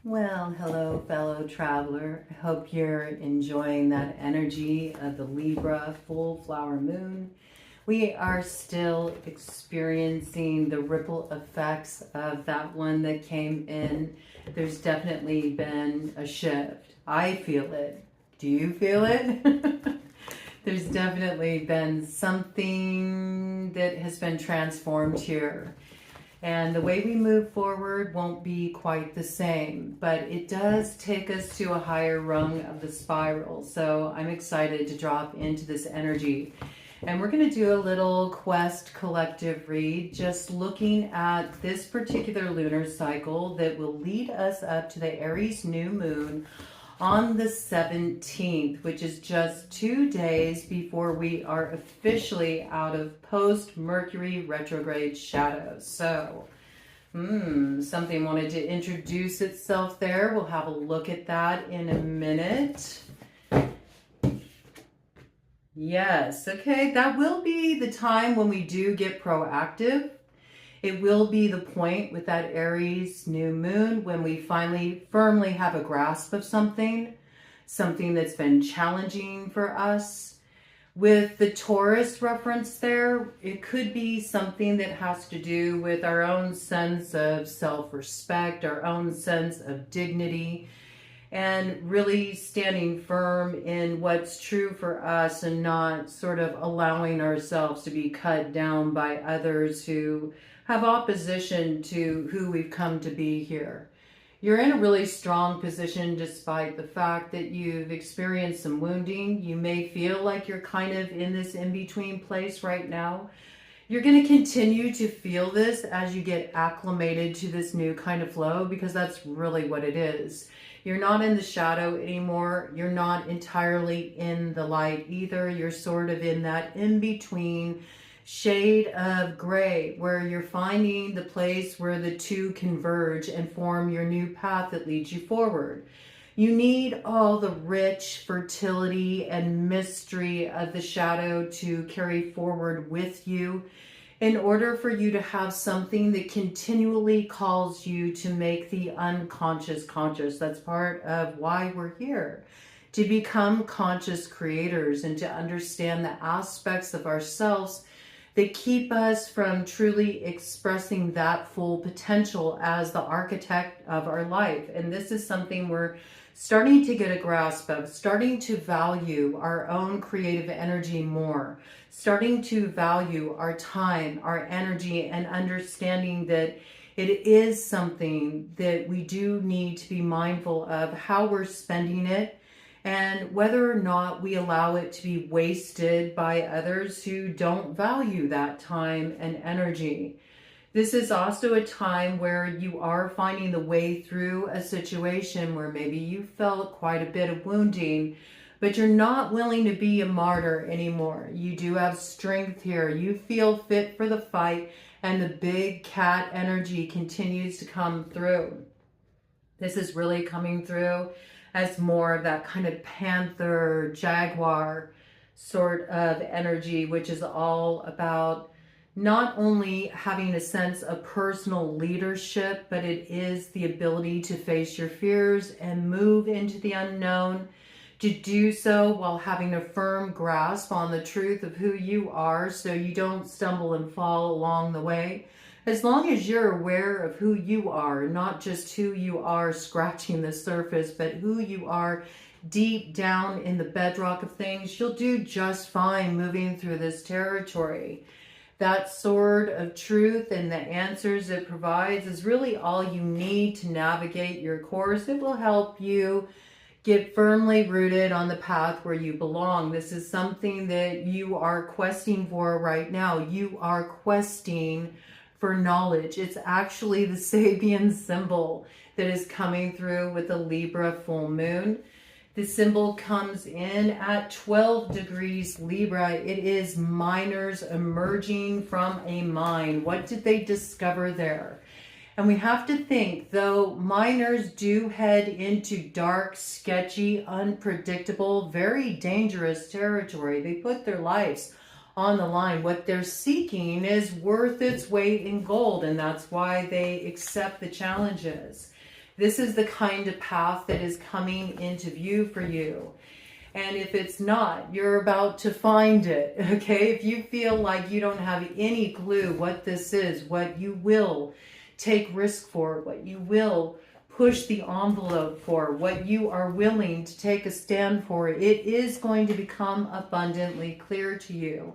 Well, hello, fellow traveler. I hope you're enjoying that energy of the Libra full flower moon. We are still experiencing the ripple effects of that one that came in. There's definitely been a shift. I feel it. Do you feel it? There's definitely been something that has been transformed here. And the way we move forward won't be quite the same, but it does take us to a higher rung of the spiral. So I'm excited to drop into this energy. And we're going to do a little quest collective read, just looking at this particular lunar cycle that will lead us up to the Aries new moon on the 17th, which is just 2 days before we are officially out of post-Mercury retrograde shadows. So, something wanted to introduce itself there. We'll have a look at that in a minute. Yes, okay, that will be the time when we do get proactive. It will be the point with that Aries new moon when we finally firmly have a grasp of something that's been challenging for us. With the Taurus reference there, it could be something that has to do with our own sense of self-respect, our own sense of dignity, and really standing firm in what's true for us and not sort of allowing ourselves to be cut down by others who have opposition to who we've come to be here. You're in a really strong position despite the fact that you've experienced some wounding. You may feel like you're kind of in this in-between place right now. You're going to continue to feel this as you get acclimated to this new kind of flow, because that's really what it is. You're not in the shadow anymore. You're not entirely in the light either. You're sort of in that in-between shade of gray where you're finding the place where the two converge and form your new path that leads you forward. You need all the rich fertility and mystery of the shadow to carry forward with you in order for you to have something that continually calls you to make the unconscious conscious. That's part of why we're here, to become conscious creators and to understand the aspects of ourselves that keep us from truly expressing that full potential as the architect of our life. And this is something we're starting to get a grasp of, starting to value our own creative energy more, starting to value our time, our energy, and understanding that it is something that we do need to be mindful of how we're spending it, and whether or not we allow it to be wasted by others who don't value that time and energy. This is also a time where you are finding the way through a situation where maybe you felt quite a bit of wounding, but you're not willing to be a martyr anymore. You do have strength here. You feel fit for the fight, and the big cat energy continues to come through. This is really coming through as more of that kind of panther, jaguar sort of energy, which is all about not only having a sense of personal leadership, but it is the ability to face your fears and move into the unknown, to do so while having a firm grasp on the truth of who you are so you don't stumble and fall along the way. As long as you're aware of who you are, not just who you are scratching the surface, but who you are deep down in the bedrock of things, you'll do just fine moving through this territory. That sword of truth and the answers it provides is really all you need to navigate your course. It will help you get firmly rooted on the path where you belong. This is something that you are questing for right now. You are questing for knowledge. It's actually the Sabian symbol that is coming through with the Libra full moon. The symbol comes in at 12 degrees Libra. It is miners emerging from a mine. What did they discover there? And we have to think, though miners do head into dark, sketchy, unpredictable, very dangerous territory, they put their lives on the line. What they're seeking is worth its weight in gold, and that's why they accept the challenges. This is the kind of path that is coming into view for you. And if it's not, you're about to find it, okay? If you feel like you don't have any clue what this is, what you will take risk for, what you will push the envelope for, what you are willing to take a stand for, it is going to become abundantly clear to you.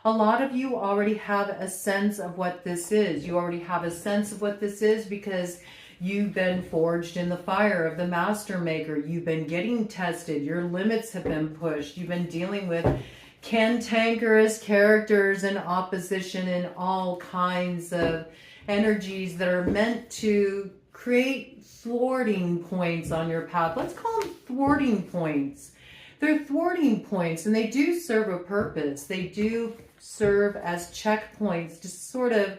A lot of you already have a sense of what this is. You already have a sense of what this is because you've been forged in the fire of the master maker. You've been getting tested. Your limits have been pushed. You've been dealing with cantankerous characters and opposition and all kinds of energies that are meant to create thwarting points on your path. Let's call them thwarting points. They're thwarting points, and they do serve a purpose. They do serve as checkpoints to sort of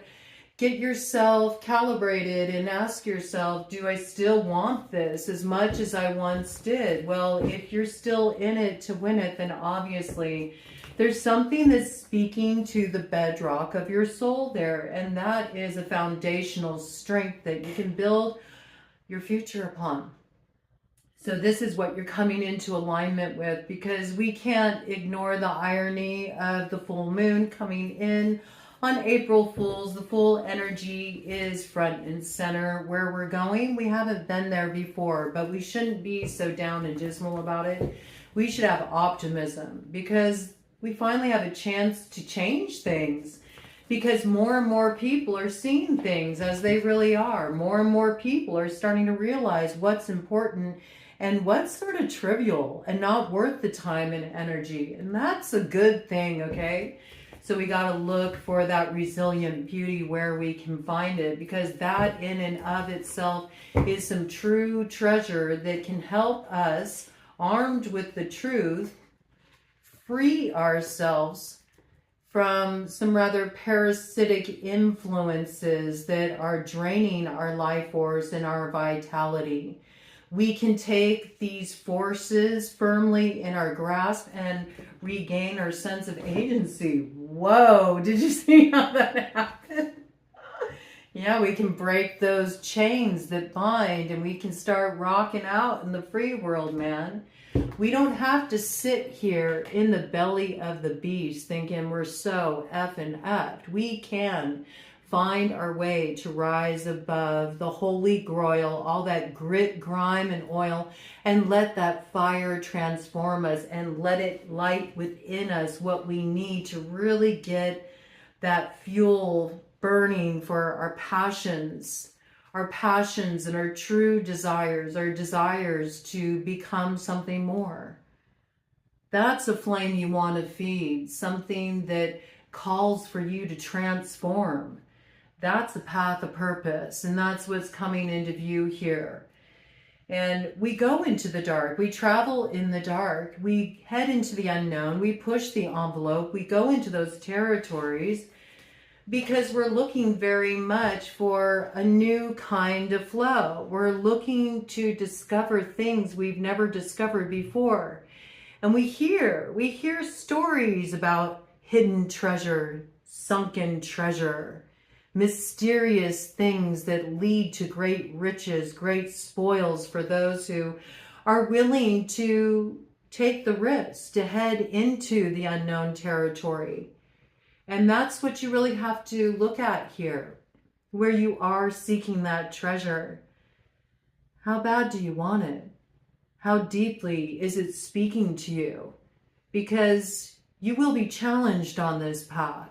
get yourself calibrated and ask yourself, do I still want this as much as I once did? Well, if you're still in it to win it, then obviously there's something that's speaking to the bedrock of your soul there, and that is a foundational strength that you can build your future upon. So this is what you're coming into alignment with, because we can't ignore the irony of the full moon coming in on April Fools. The full energy is front and center where we're going. We haven't been there before, but we shouldn't be so down and dismal about it. We should have optimism because we finally have a chance to change things, because more and more people are seeing things as they really are. More and more people are starting to realize what's important and what's sort of trivial and not worth the time and energy. And that's a good thing, okay? So we got to look for that resilient beauty where we can find it, because that in and of itself is some true treasure that can help us, armed with the truth, free ourselves from some rather parasitic influences that are draining our life force and our vitality. We can take these forces firmly in our grasp and regain our sense of agency. Whoa, did you see how that happened? Yeah, we can break those chains that bind, and we can start rocking out in the free world, man. We don't have to sit here in the belly of the beast thinking we're so effing effed. We can find our way to rise above the holy groil, all that grit, grime, and oil, and let that fire transform us and let it light within us what we need to really get that fuel burning for our passions and our true desires, our desires to become something more. That's a flame you want to feed, something that calls for you to transform. That's a path of purpose, and that's what's coming into view here. And we go into the dark, we travel in the dark, we head into the unknown, we push the envelope, we go into those territories because we're looking very much for a new kind of flow. We're looking to discover things we've never discovered before. And we hear stories about hidden treasure, sunken treasure, mysterious things that lead to great riches, great spoils for those who are willing to take the risk to head into the unknown territory. And that's what you really have to look at here, where you are seeking that treasure. How bad do you want it? How deeply is it speaking to you? Because you will be challenged on this path.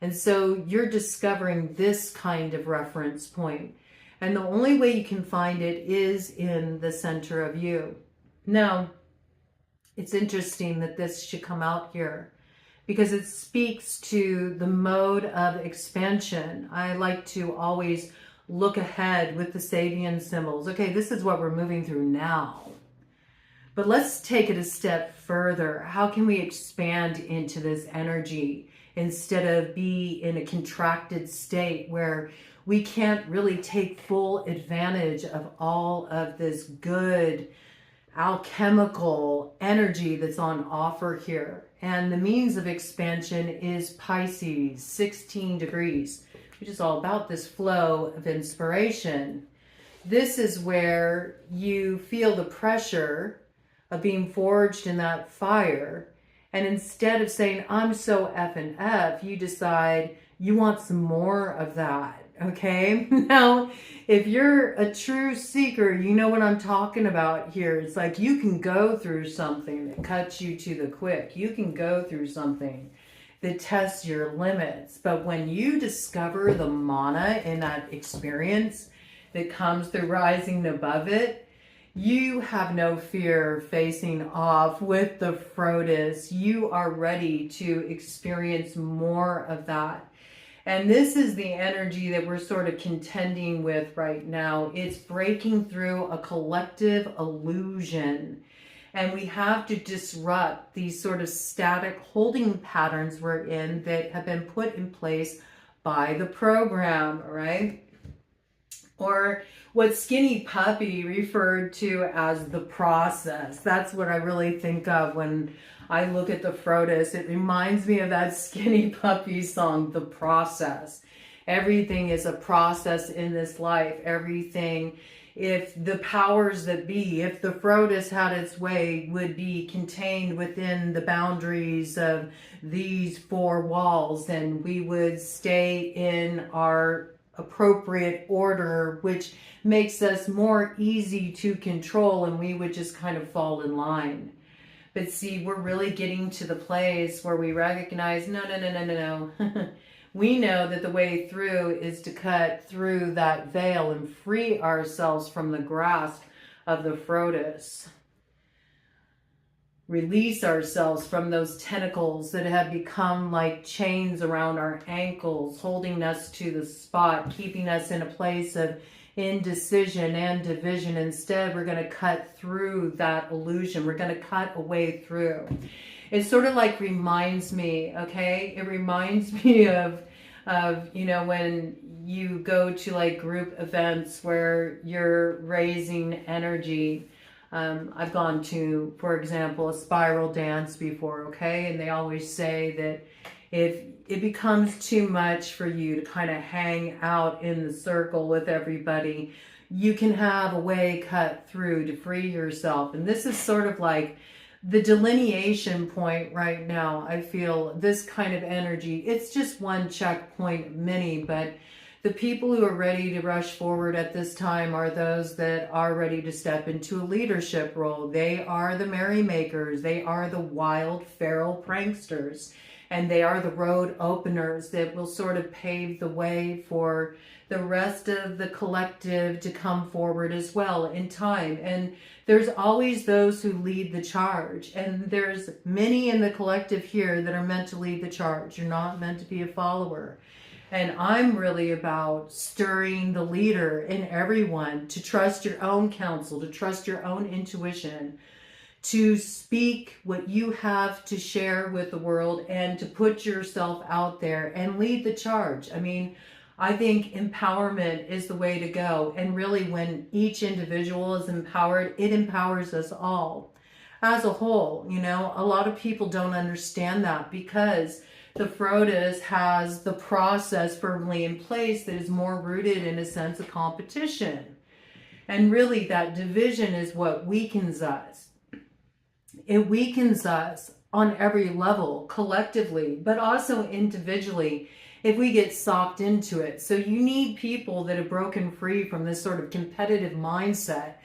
And so you're discovering this kind of reference point. And the only way you can find it is in the center of you. Now, it's interesting that this should come out here, because it speaks to the mode of expansion. I like to always look ahead with the Sabian symbols. Okay, this is what we're moving through now. But let's take it a step further. How can we expand into this energy instead of be in a contracted state where we can't really take full advantage of all of this good alchemical energy that's on offer here? And the means of expansion is Pisces, 16 degrees, which is all about this flow of inspiration. This is where you feel the pressure of being forged in that fire. And instead of saying, I'm so effing F, you decide you want some more of that. Okay. Now, if you're a true seeker, you know what I'm talking about here. It's like you can go through something that cuts you to the quick. You can go through something that tests your limits. But when you discover the mana in that experience that comes through rising above it, you have no fear facing off with the Frodis. You are ready to experience more of that. And this is the energy that we're sort of contending with right now. It's breaking through a collective illusion. And we have to disrupt these sort of static holding patterns we're in that have been put in place by the program, right? Or what Skinny Puppy referred to as the process. That's what I really think of when I look at the Frodis. It reminds me of that Skinny Puppy song, The Process. Everything is a process in this life. Everything, if the powers that be, if the Frodis had its way, would be contained within the boundaries of these four walls, and we would stay in our appropriate order, which makes us more easy to control, and we would just kind of fall in line. But see, we're really getting to the place where we recognize, no. We know that the way through is to cut through that veil and free ourselves from the grasp of the Frodis. Release ourselves from those tentacles that have become like chains around our ankles, holding us to the spot, keeping us in a place of indecision and division. Instead, we're going to cut through that illusion. We're going to cut a way through. It sort of like reminds me, okay? It reminds me of, you know, when you go to like group events where you're raising energy. I've gone to, for example, a spiral dance before, okay? And they always say that if it becomes too much for you to kind of hang out in the circle with everybody, you can have a way cut through to free yourself. And this is sort of like the delineation point right now. I feel this kind of energy. It's just one checkpoint, many, but the people who are ready to rush forward at this time are those that are ready to step into a leadership role. They are the merrymakers. They are the wild, feral pranksters. And they are the road openers that will sort of pave the way for the rest of the collective to come forward as well in time. And there's always those who lead the charge. And there's many in the collective here that are meant to lead the charge. You're not meant to be a follower. And I'm really about stirring the leader in everyone to trust your own counsel, to trust your own intuition, to speak what you have to share with the world and to put yourself out there and lead the charge. I mean, I think empowerment is the way to go. And really, when each individual is empowered, it empowers us all as a whole. You know, a lot of people don't understand that because the Frodis has the process firmly in place that is more rooted in a sense of competition. And really that division is what weakens us. It weakens us on every level, collectively, but also individually if we get socked into it. So you need people that have broken free from this sort of competitive mindset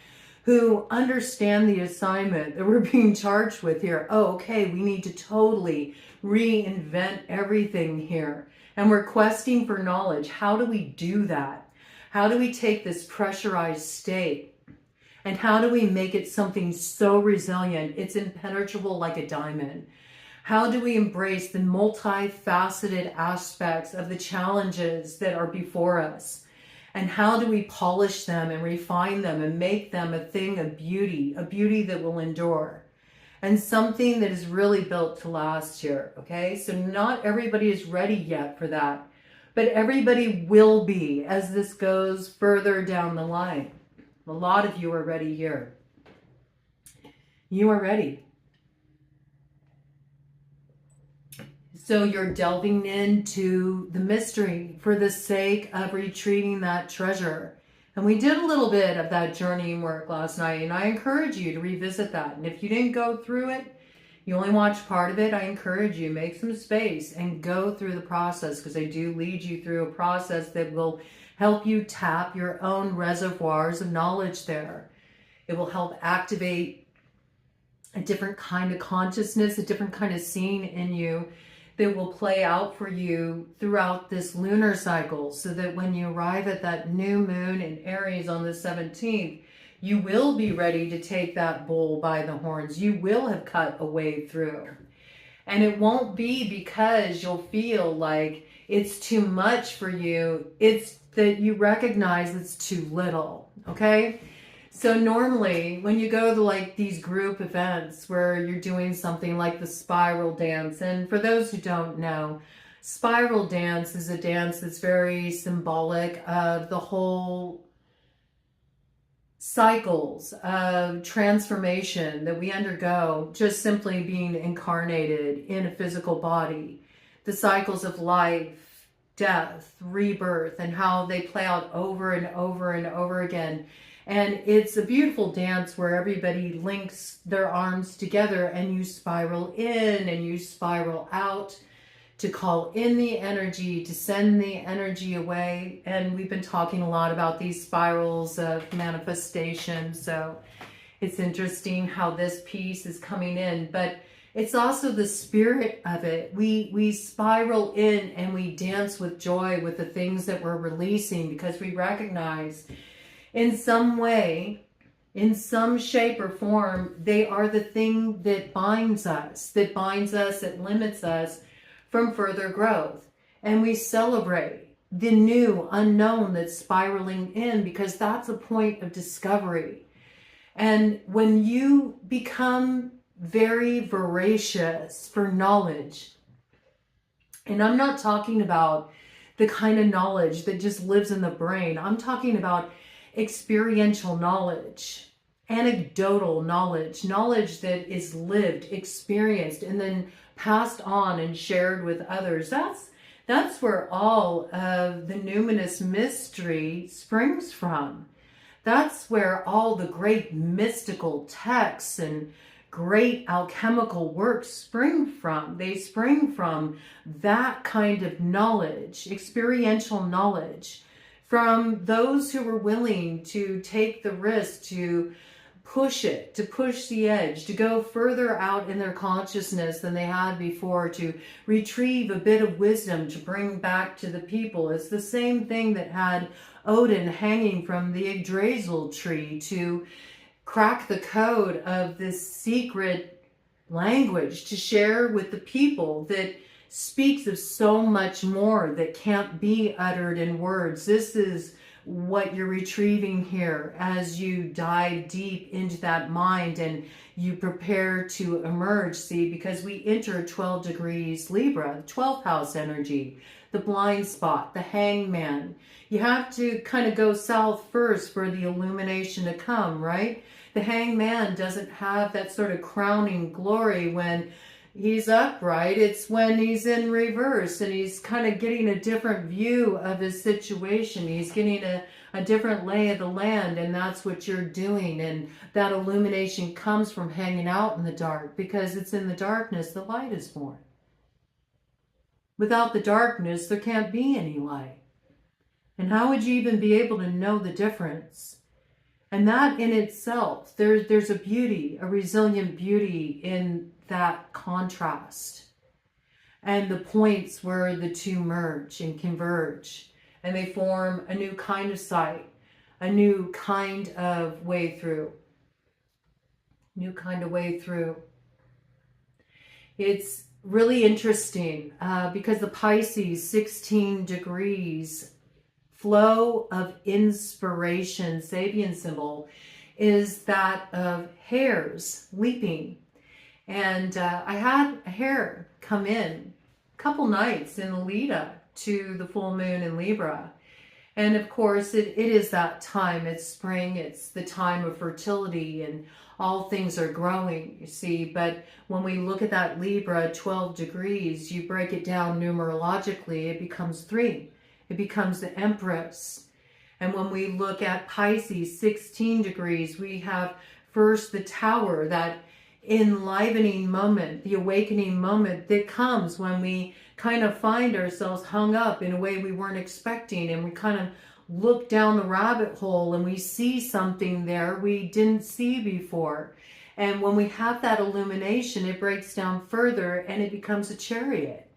who understand the assignment that we're being charged with here. Oh, okay, we need to totally reinvent everything here. And we're questing for knowledge. How do we do that? How do we take this pressurized state and how do we make it something so resilient it's impenetrable like a diamond? How do we embrace the multifaceted aspects of the challenges that are before us? And how do we polish them and refine them and make them a thing of beauty, a beauty that will endure, and something that is really built to last here, okay? So not everybody is ready yet for that, but everybody will be as this goes further down the line. A lot of you are ready here. You are ready. So you're delving into the mystery for the sake of retrieving that treasure And we did a little bit of that journeying work last night, and I encourage you to revisit that. And if you didn't go through it, you only watched part of it, I encourage you, make some space and go through the process, because I do lead you through a process that will help you tap your own reservoirs of knowledge there. It will help activate a different kind of consciousness, a different kind of scene in you that will play out for you throughout this lunar cycle, so that when you arrive at that new moon in Aries on the 17th, you will be ready to take that bull by the horns. You will have cut a way through. And it won't be because you'll feel like it's too much for you. It's that you recognize it's too little, okay? So normally when you go to like these group events where you're doing something like the spiral dance, and for those who don't know, spiral dance is a dance that's very symbolic of the whole cycles of transformation that we undergo just simply being incarnated in a physical body. The cycles of life, death, rebirth, and how they play out over and over and over again. And it's a beautiful dance where everybody links their arms together and you spiral in and you spiral out to call in the energy, to send the energy away. And we've been talking a lot about these spirals of manifestation. So it's interesting how this piece is coming in, but it's also the spirit of it. We spiral in and we dance with joy with the things that we're releasing, because we recognize in some way, in some shape or form, they are the thing that binds us, that limits us from further growth. And we celebrate the new unknown that's spiraling in, because that's a point of discovery. And when you become very voracious for knowledge, and I'm not talking about the kind of knowledge that just lives in the brain, I'm talking about experiential knowledge, anecdotal knowledge, knowledge that is lived, experienced, and then passed on and shared with others. That's where all of the numinous mystery springs from. That's where all the great mystical texts and great alchemical works spring from. They spring from that kind of knowledge, experiential knowledge, from those who were willing to take the risk to push it, to push the edge, to go further out in their consciousness than they had before, to retrieve a bit of wisdom to bring back to the people. It's the same thing that had Odin hanging from the Yggdrasil tree to crack the code of this secret language to share with the people that speaks of so much more that can't be uttered in words. This is what you're retrieving here as you dive deep into that mind and you prepare to emerge. See, because we enter 12 degrees Libra, 12th house energy, the blind spot, the hangman. You have to kind of go south first for the illumination to come, right? The hangman doesn't have that sort of crowning glory when he's upright. It's when he's in reverse and he's kind of getting a different view of his situation. He's getting a different lay of the land, and that's what you're doing. And that illumination comes from hanging out in the dark, because it's in the darkness the light is born. Without the darkness, there can't be any light. And how would you even be able to know the difference? And that in itself, there's a beauty, a resilient beauty in that contrast and the points where the two merge and converge and they form a new kind of sight, a new kind of way through, It's really interesting because the Pisces 16 degrees flow of inspiration, Sabian symbol, is that of hares leaping. And I had a hare come in a couple nights in the lead up to the full moon in Libra. And of course, it is that time. It's spring. It's the time of fertility and all things are growing, you see. But when we look at that Libra 12 degrees, you break it down numerologically, it becomes 3. It becomes the Empress. And when we look at Pisces, 16 degrees, we have first the Tower, that enlivening moment, the awakening moment that comes when we kind of find ourselves hung up in a way we weren't expecting, and we kind of look down the rabbit hole and we see something there we didn't see before. And when we have that illumination, it breaks down further and it becomes a chariot.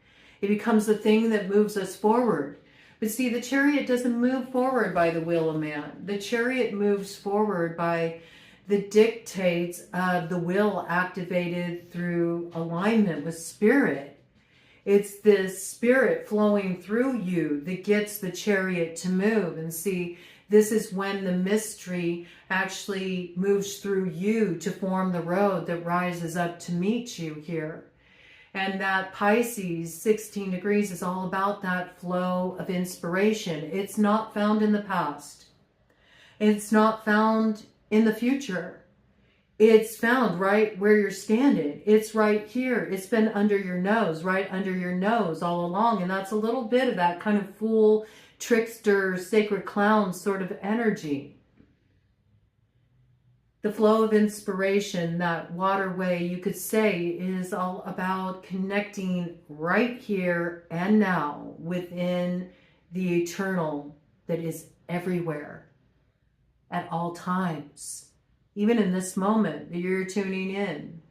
It becomes the thing that moves us forward. But see, the chariot doesn't move forward by the will of man. The chariot moves forward by the dictates of the will activated through alignment with spirit. It's this spirit flowing through you that gets the chariot to move. And see, this is when the mystery actually moves through you to form the road that rises up to meet you here. And that Pisces, 16 degrees, is all about that flow of inspiration. It's not found in the past. It's not found in the future. It's found right where you're standing. It's right here. It's been under your nose, right under your nose all along. And that's a little bit of that kind of fool, trickster, sacred clown sort of energy. The flow of inspiration, that waterway, you could say, is all about connecting right here and now within the eternal that is everywhere at all times. Even in this moment that you're tuning in.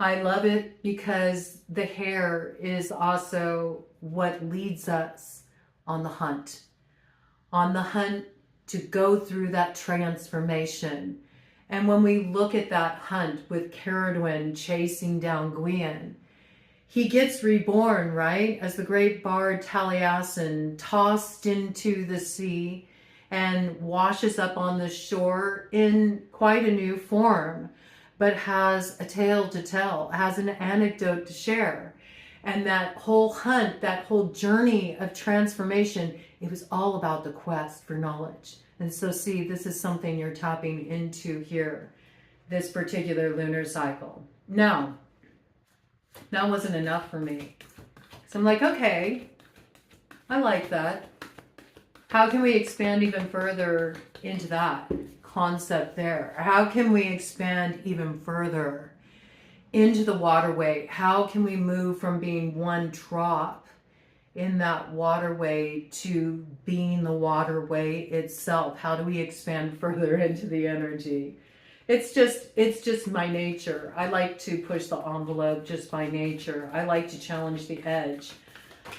I love it because the hair is also what leads us on the hunt. On the hunt to go through that transformation. And when we look at that hunt with Caradwin chasing down Gwion, he gets reborn, right? As the great bard Taliesin, tossed into the sea and washes up on the shore in quite a new form, but has a tale to tell, has an anecdote to share. And that whole hunt, that whole journey of transformation, it was all about the quest for knowledge. And so see, this is something you're tapping into here, this particular lunar cycle. Now, that wasn't enough for me. So I'm like, okay, I like that. How can we expand even further into that concept there? How can we expand even further into the waterway? How can we move from being one drop in that waterway to being the waterway itself? How do we expand further into the energy? It's just my nature. I like to push the envelope just by nature. I like to challenge the edge.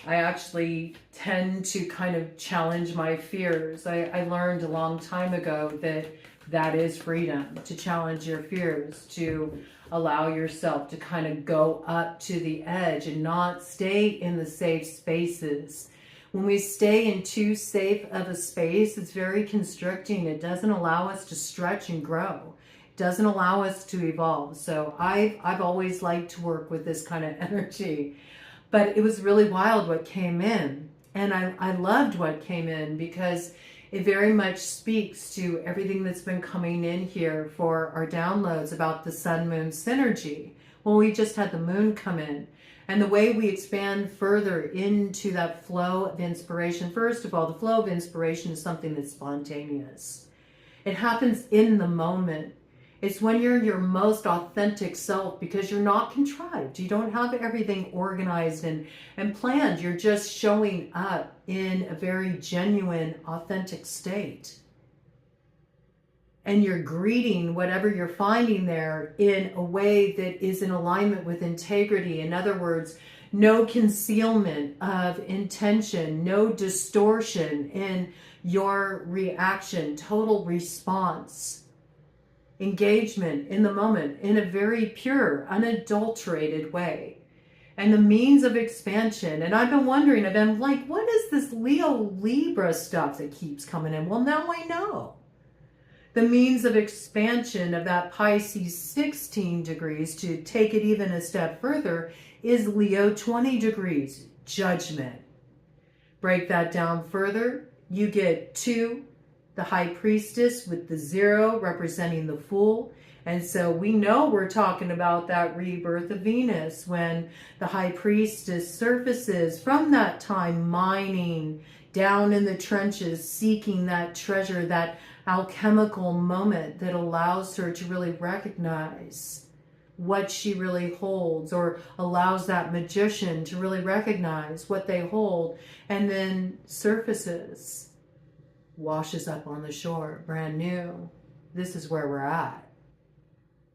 I actually tend to kind of challenge my fears. I learned a long time ago that is freedom, to challenge your fears, to allow yourself to kind of go up to the edge and not stay in the safe spaces. When we stay in too safe of a space, it's very constricting. It doesn't allow us to stretch and grow. It doesn't allow us to evolve. So I've always liked to work with this kind of energy. But it was really wild what came in. And I loved what came in because it very much speaks to everything that's been coming in here for our downloads about the sun-moon synergy. Well, we just had the moon come in. And the way we expand further into that flow of inspiration, first of all, the flow of inspiration is something that's spontaneous. It happens in the moment. It's when you're your most authentic self because you're not contrived. You don't have everything organized and planned. You're just showing up in a very genuine, authentic state. And you're greeting whatever you're finding there in a way that is in alignment with integrity. In other words, no concealment of intention, no distortion in your reaction, total response. Engagement in the moment in a very pure, unadulterated way. And the means of expansion. And I've been wondering, I've been like, what is this Leo Libra stuff that keeps coming in? Well, now I know. The means of expansion of that Pisces 16 degrees, to take it even a step further, is Leo 20 degrees, judgment. Break that down further, you get 2, the High Priestess with the 0 representing the Fool. And so we know we're talking about that rebirth of Venus when the High Priestess surfaces from that time, mining, down in the trenches, seeking that treasure, that alchemical moment that allows her to really recognize what she really holds, or allows that magician to really recognize what they hold, and then surfaces, washes up on the shore, brand new. This is where we're at.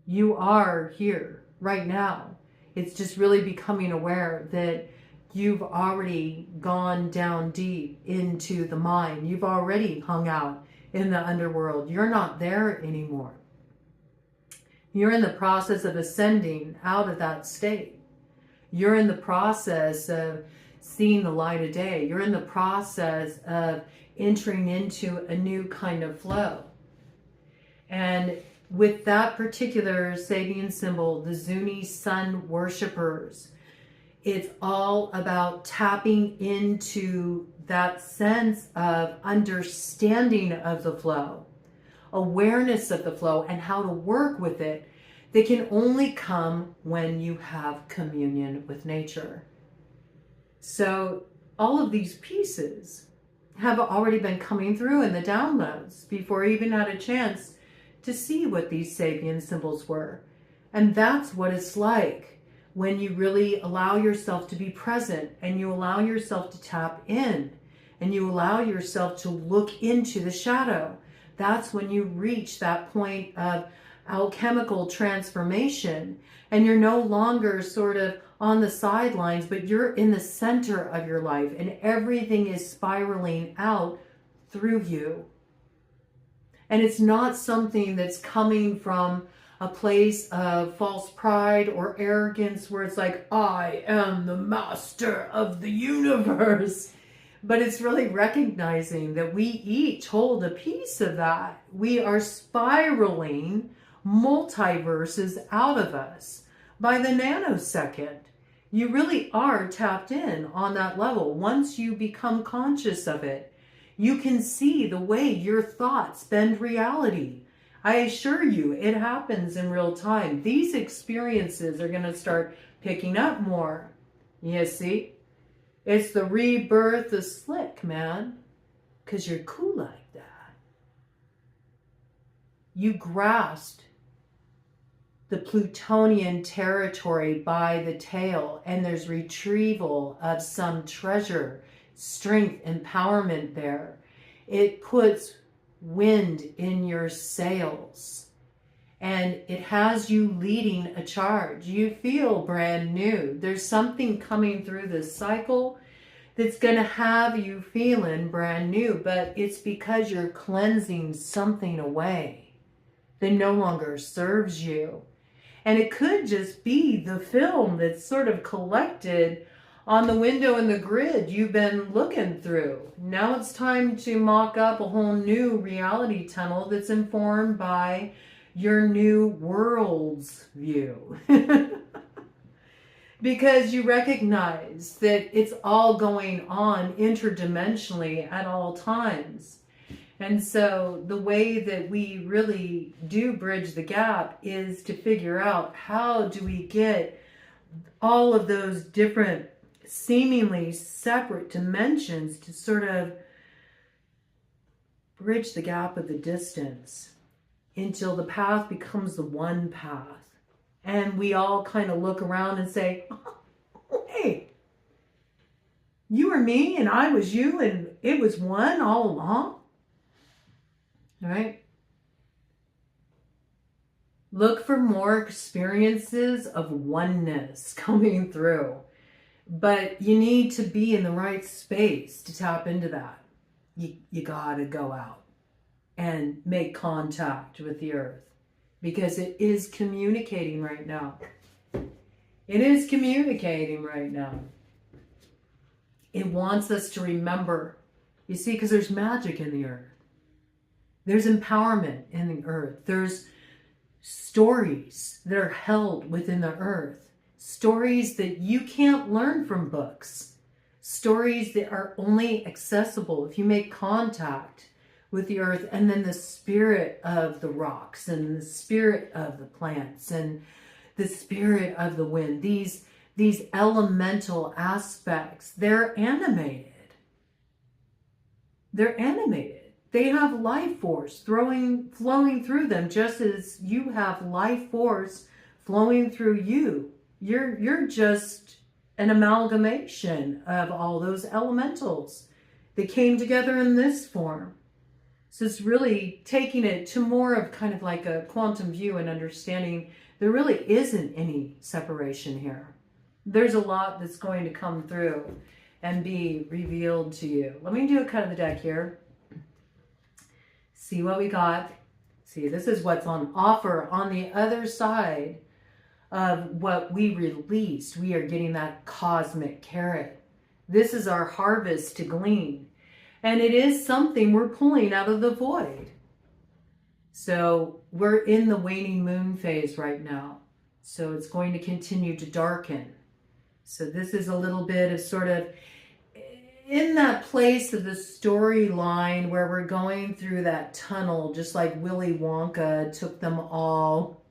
You are here right now. It's just really becoming aware that you've already gone down deep into the mind. You've already hung out in the underworld. You're not there anymore. You're in the process of ascending out of that state. You're in the process of seeing the light of day. You're in the process of entering into a new kind of flow. And with that particular Sabian symbol, the Zuni sun worshippers, it's all about tapping into that sense of understanding of the flow, awareness of the flow, and how to work with it. They can only come when you have communion with nature. So all of these pieces have already been coming through in the downloads before I even had a chance to see what these Sabian symbols were. And that's what it's like when you really allow yourself to be present, and you allow yourself to tap in, and you allow yourself to look into the shadow. That's when you reach that point of alchemical transformation, and you're no longer sort of on the sidelines, but you're in the center of your life, and everything is spiraling out through you. And it's not something that's coming from a place of false pride or arrogance where it's like, I am the master of the universe. But it's really recognizing that we each hold a piece of that. We are spiraling multiverses out of us by the nanosecond. You really are tapped in on that level. Once you become conscious of it, you can see the way your thoughts bend reality. I assure you, it happens in real time. These experiences are going to start picking up more. You see? It's the rebirth of slick, man. Because you're cool like that. You grasped the Plutonian territory by the tail, and there's retrieval of some treasure, strength, empowerment there. It puts wind in your sails, and it has you leading a charge. You feel brand new. There's something coming through this cycle that's going to have you feeling brand new, but it's because you're cleansing something away that no longer serves you. And it could just be the film that's sort of collected on the window and the grid you've been looking through. Now it's time to mock up a whole new reality tunnel that's informed by your new world's view. Because you recognize that it's all going on interdimensionally at all times. And so the way that we really do bridge the gap is to figure out, how do we get all of those different seemingly separate dimensions to sort of bridge the gap of the distance until the path becomes the one path. And we all kind of look around and say, oh, hey, you were me and I was you, and it was one all along. All right? Look for more experiences of oneness coming through. But you need to be in the right space to tap into that. You gotta go out and make contact with the earth, because it is communicating right now. It is communicating right now. It wants us to remember. You see, because there's magic in the earth. There's empowerment in the earth. There's stories that are held within the earth. Stories that you can't learn from books. Stories that are only accessible if you make contact with the earth, and then the spirit of the rocks, and the spirit of the plants, and the spirit of the wind. These elemental aspects, they're animated. They're animated. They have life force flowing through them, just as you have life force flowing through you. You're just an amalgamation of all those elementals that came together in this form. So it's really taking it to more of kind of like a quantum view and understanding there really isn't any separation here. There's a lot that's going to come through and be revealed to you. Let me do a cut of the deck here. See what we got. See, this is what's on offer on the other side of what we released. We are getting that cosmic carrot. This is our harvest to glean. And it is something we're pulling out of the void. So we're in the waning moon phase right now. So it's going to continue to darken. So this is a little bit of sort of in that place of the storyline where we're going through that tunnel, just like Willy Wonka took them all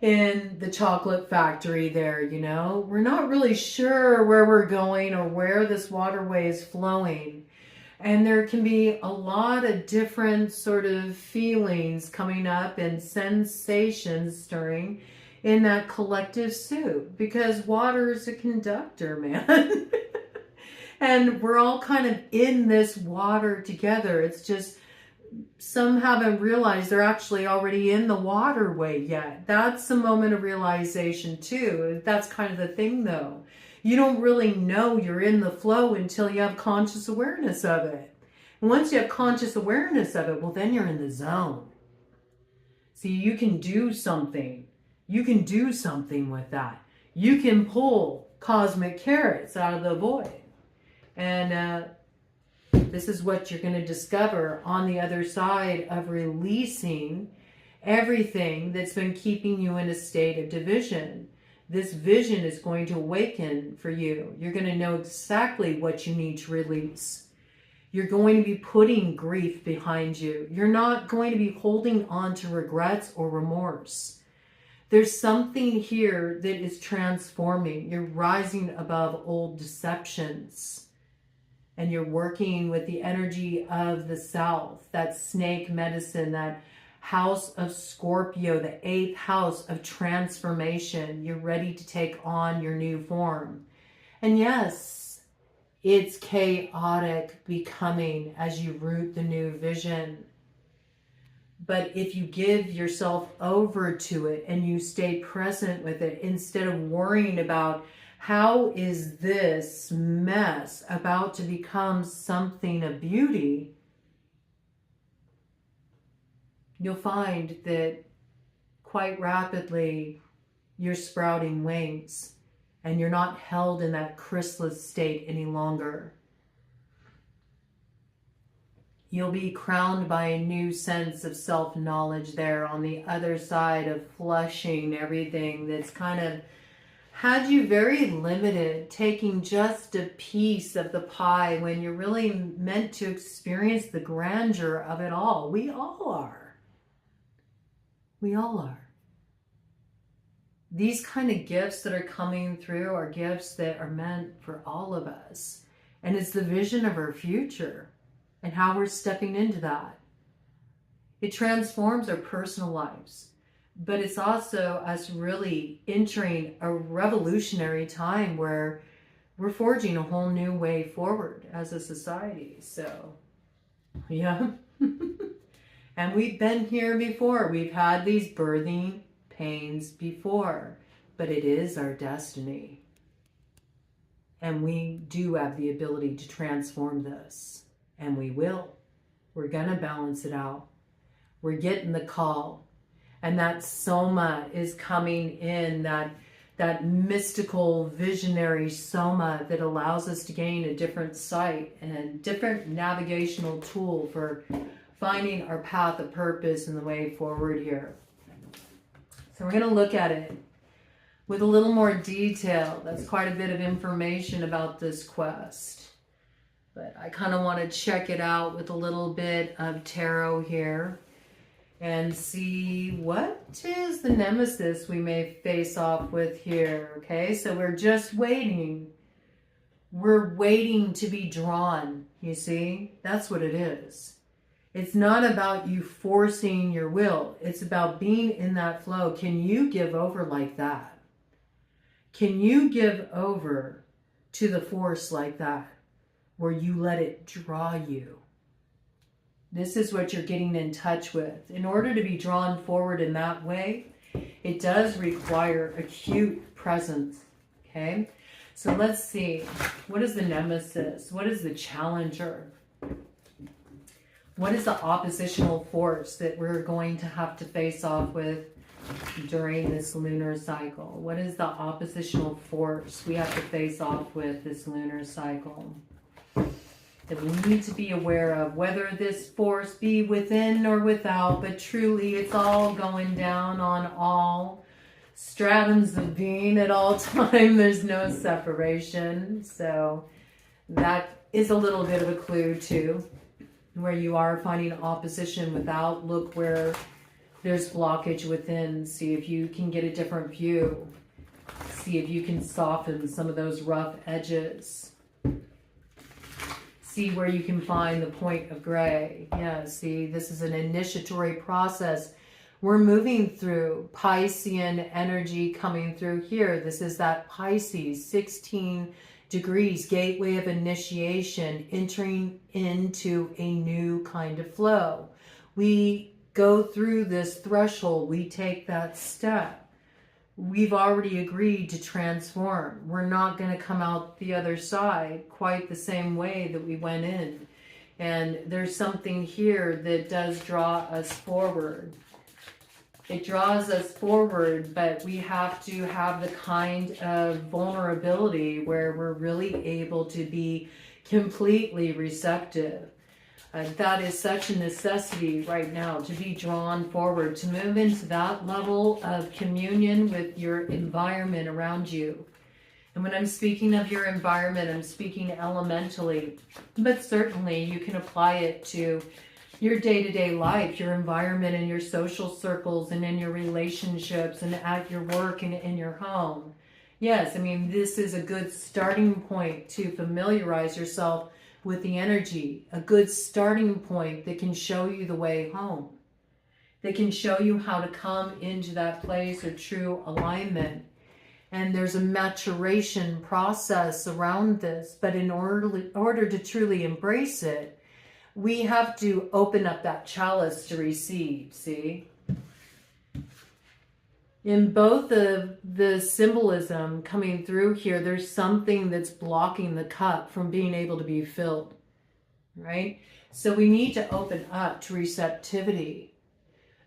in the chocolate factory there, you know. We're not really sure where we're going or where this waterway is flowing. And there can be a lot of different sort of feelings coming up and sensations stirring in that collective soup, because water is a conductor, man. And we're all kind of in this water together. It's just some haven't realized they're actually already in the waterway yet. That's a moment of realization too. That's kind of the thing though. You don't really know you're in the flow until you have conscious awareness of it. And once you have conscious awareness of it, well, then you're in the zone. See, you can do something. You can do something with that. You can pull cosmic carrots out of the void. And this is what you're going to discover on the other side of releasing everything that's been keeping you in a state of division. This vision is going to awaken for you. You're going to know exactly what you need to release. You're going to be putting grief behind you. You're not going to be holding on to regrets or remorse. There's something here that is transforming. You're rising above old deceptions. And you're working with the energy of the South, that snake medicine, that house of Scorpio, the 8th house of transformation. You're ready to take on your new form. And yes, it's chaotic becoming as you root the new vision. But if you give yourself over to it and you stay present with it, instead of worrying about how is this mess about to become something of beauty, you'll find that quite rapidly you're sprouting wings and you're not held in that chrysalis state any longer. You'll be crowned by a new sense of self-knowledge there on the other side of flushing everything that's kind of had you very limited, taking just a piece of the pie when you're really meant to experience the grandeur of it all. We all are. We all are. These kind of gifts that are coming through are gifts that are meant for all of us. And it's the vision of our future and how we're stepping into that. It transforms our personal lives. But it's also us really entering a revolutionary time where we're forging a whole new way forward as a society. So, yeah. And we've been here before. We've had these birthing pains before. But it is our destiny. And we do have the ability to transform this. And we will. We're going to balance it out. We're getting the call. And that soma is coming in, that mystical visionary soma that allows us to gain a different sight and a different navigational tool for finding our path of purpose and the way forward here. So we're going to look at it with a little more detail. That's quite a bit of information about this quest. But I kind of want to check it out with a little bit of tarot here. And see what is the nemesis we may face off with here. Okay, so we're just waiting. We're waiting to be drawn, you see? That's what it is. It's not about you forcing your will. It's about being in that flow. Can you give over like that? Can you give over to the force like that, where you let it draw you? This is what you're getting in touch with. In order to be drawn forward in that way, it does require acute presence, okay? So let's see. What is the nemesis? What is the challenger? What is the oppositional force that we're going to have to face off with during this lunar cycle? What is the oppositional force we have to face off with this lunar cycle that we need to be aware of, whether this force be within or without, but truly it's all going down on all stratums of being at all time. There's no separation. So that is a little bit of a clue too, where you are finding opposition without. Look where there's blockage within. See if you can get a different view. See if you can soften some of those rough edges. See where you can find the point of gray. Yeah, see, this is an initiatory process. We're moving through Piscean energy coming through here. This is that Pisces, 16 degrees, gateway of initiation, entering into a new kind of flow. We go through this threshold. We take that step. We've already agreed to transform. We're not going to come out the other side quite the same way that we went in. And there's something here that does draw us forward. It draws us forward, but we have to have the kind of vulnerability where we're really able to be completely receptive. That is such a necessity right now, to be drawn forward, to move into that level of communion with your environment around you. And when I'm speaking of your environment, I'm speaking elementally, but certainly you can apply it to your day-to-day life, your environment and your social circles and in your relationships and at your work and in your home. Yes, I mean, this is a good starting point to familiarize yourself with the energy, a good starting point that can show you the way home, that can show you how to come into that place of true alignment. And there's a maturation process around this, but in order to truly embrace it, we have to open up that chalice to receive, see? In both of the symbolism coming through here, there's something that's blocking the cup from being able to be filled, right? So we need to open up to receptivity.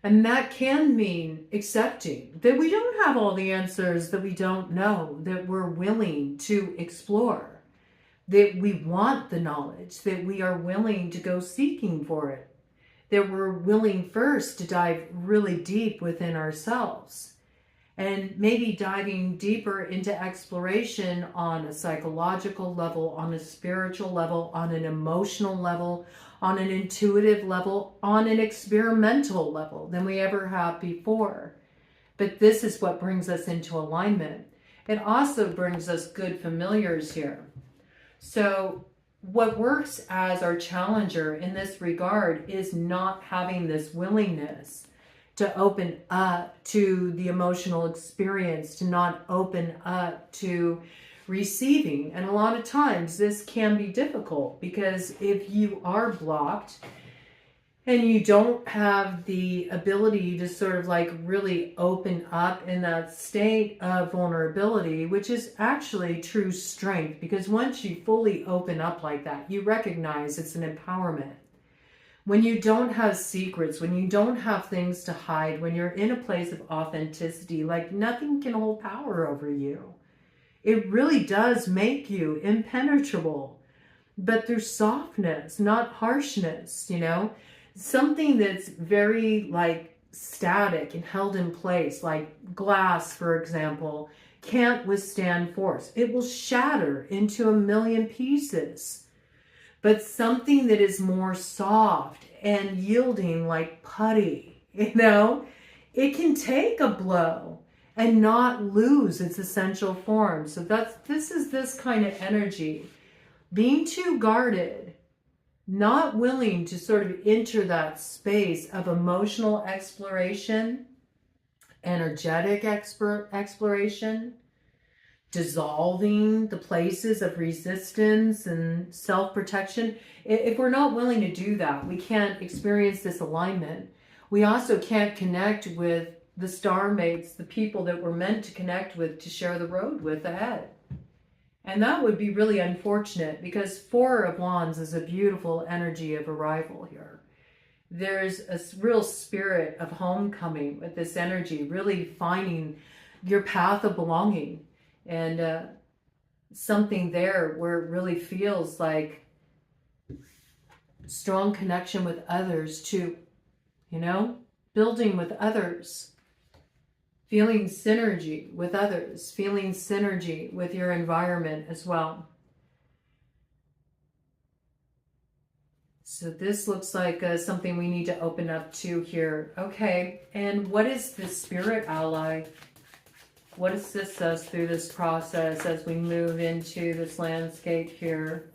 And that can mean accepting that we don't have all the answers, that we don't know, that we're willing to explore, that we want the knowledge, that we are willing to go seeking for it, that we're willing first to dive really deep within ourselves. And maybe diving deeper into exploration on a psychological level, on a spiritual level, on an emotional level, on an intuitive level, on an experimental level than we ever have before. But this is what brings us into alignment. It also brings us good familiars here. So what works as our challenger in this regard is not having this willingness to open up to the emotional experience, to not open up to receiving. And a lot of times this can be difficult, because if you are blocked and you don't have the ability to sort of like really open up in that state of vulnerability, which is actually true strength, because once you fully open up like that, you recognize it's an empowerment. When you don't have secrets, when you don't have things to hide, when you're in a place of authenticity, like nothing can hold power over you. It really does make you impenetrable, but through softness, not harshness, you know, something that's very like static and held in place, like glass, for example, can't withstand force. It will shatter into a million pieces. But something that is more soft and yielding, like putty, you know, it can take a blow and not lose its essential form. So this is this kind of energy. being too guarded, not willing to sort of enter that space of emotional exploration, energetic exploration, dissolving the places of resistance and self-protection. If we're not willing to do that, we can't experience this alignment. We also can't connect with the star mates, the people that we're meant to connect with, to share the road with ahead. And that would be really unfortunate, because Four of Wands is a beautiful energy of arrival here. There's a real spirit of homecoming with this energy, really finding your path of belonging, and something there where it really feels like strong connection with others too, you know, building with others, feeling synergy with others, feeling synergy with your environment as well. So this looks like something we need to open up to here. Okay, and what is the spirit ally? What assists us through this process as we move into this landscape here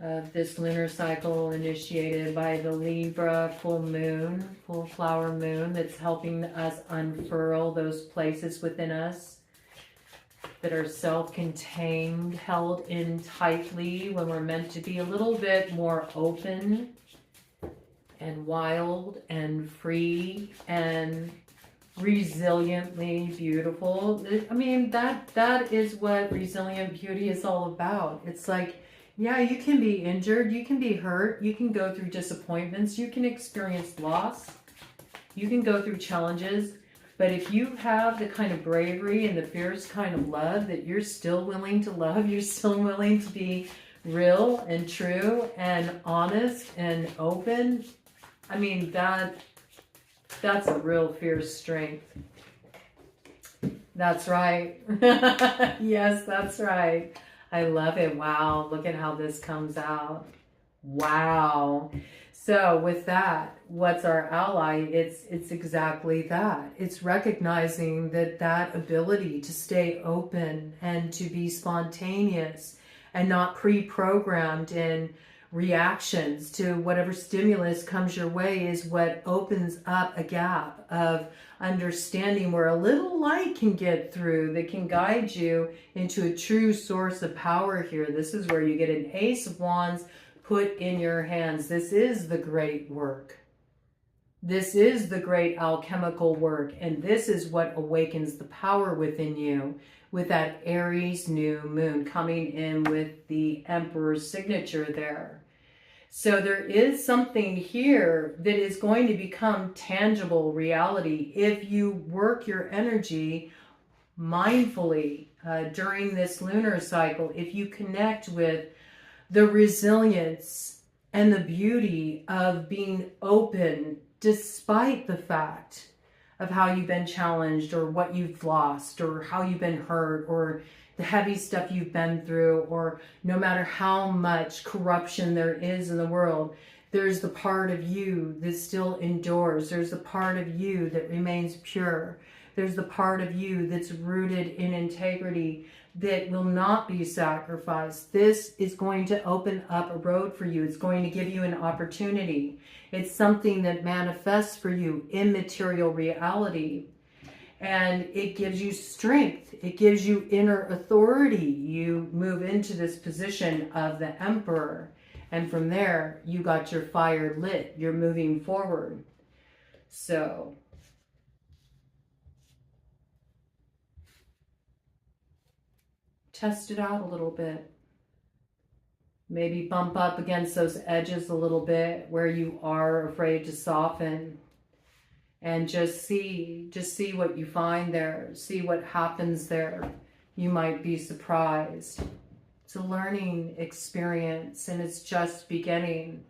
of this lunar cycle initiated by the Libra full moon, full flower moon, that's helping us unfurl those places within us that are self-contained, held in tightly when we're meant to be a little bit more open and wild and free and resiliently beautiful. I mean, that is what resilient beauty is all about. It's like, yeah, you can be injured, you can be hurt, you can go through disappointments, you can experience loss, you can go through challenges, but if you have the kind of bravery and the fierce kind of love that you're still willing to love, you're still willing to be real and true and honest and open, I mean, that's a real fierce strength. That's right. Yes, that's right. I love it. Wow, look at how this comes out. Wow. So with that, what's our ally? It's exactly that. It's recognizing that ability to stay open and to be spontaneous and not pre-programmed in reactions to whatever stimulus comes your way is what opens up a gap of understanding where a little light can get through that can guide you into a true source of power here. This is where you get an Ace of Wands put in your hands. This is the great work. This is the great alchemical work, and this is what awakens the power within you with that Aries new moon coming in with the Emperor's signature there. So there is something here that is going to become tangible reality if you work your energy mindfully during this lunar cycle, if you connect with the resilience and the beauty of being open despite the fact of how you've been challenged or what you've lost or how you've been hurt or the heavy stuff you've been through, or no matter how much corruption there is in the world, there's the part of you that still endures. There's the part of you that remains pure. There's the part of you that's rooted in integrity that will not be sacrificed. This is going to open up a road for you. It's going to give you an opportunity. It's something that manifests for you in material reality. And it gives you strength. It gives you inner authority. You move into this position of the Emperor. And from there, you got your fire lit. You're moving forward. So test it out a little bit. Maybe bump up against those edges a little bit where you are afraid to soften. And just see what you find there. See what happens there. You might be surprised. It's a learning experience, and it's just beginning.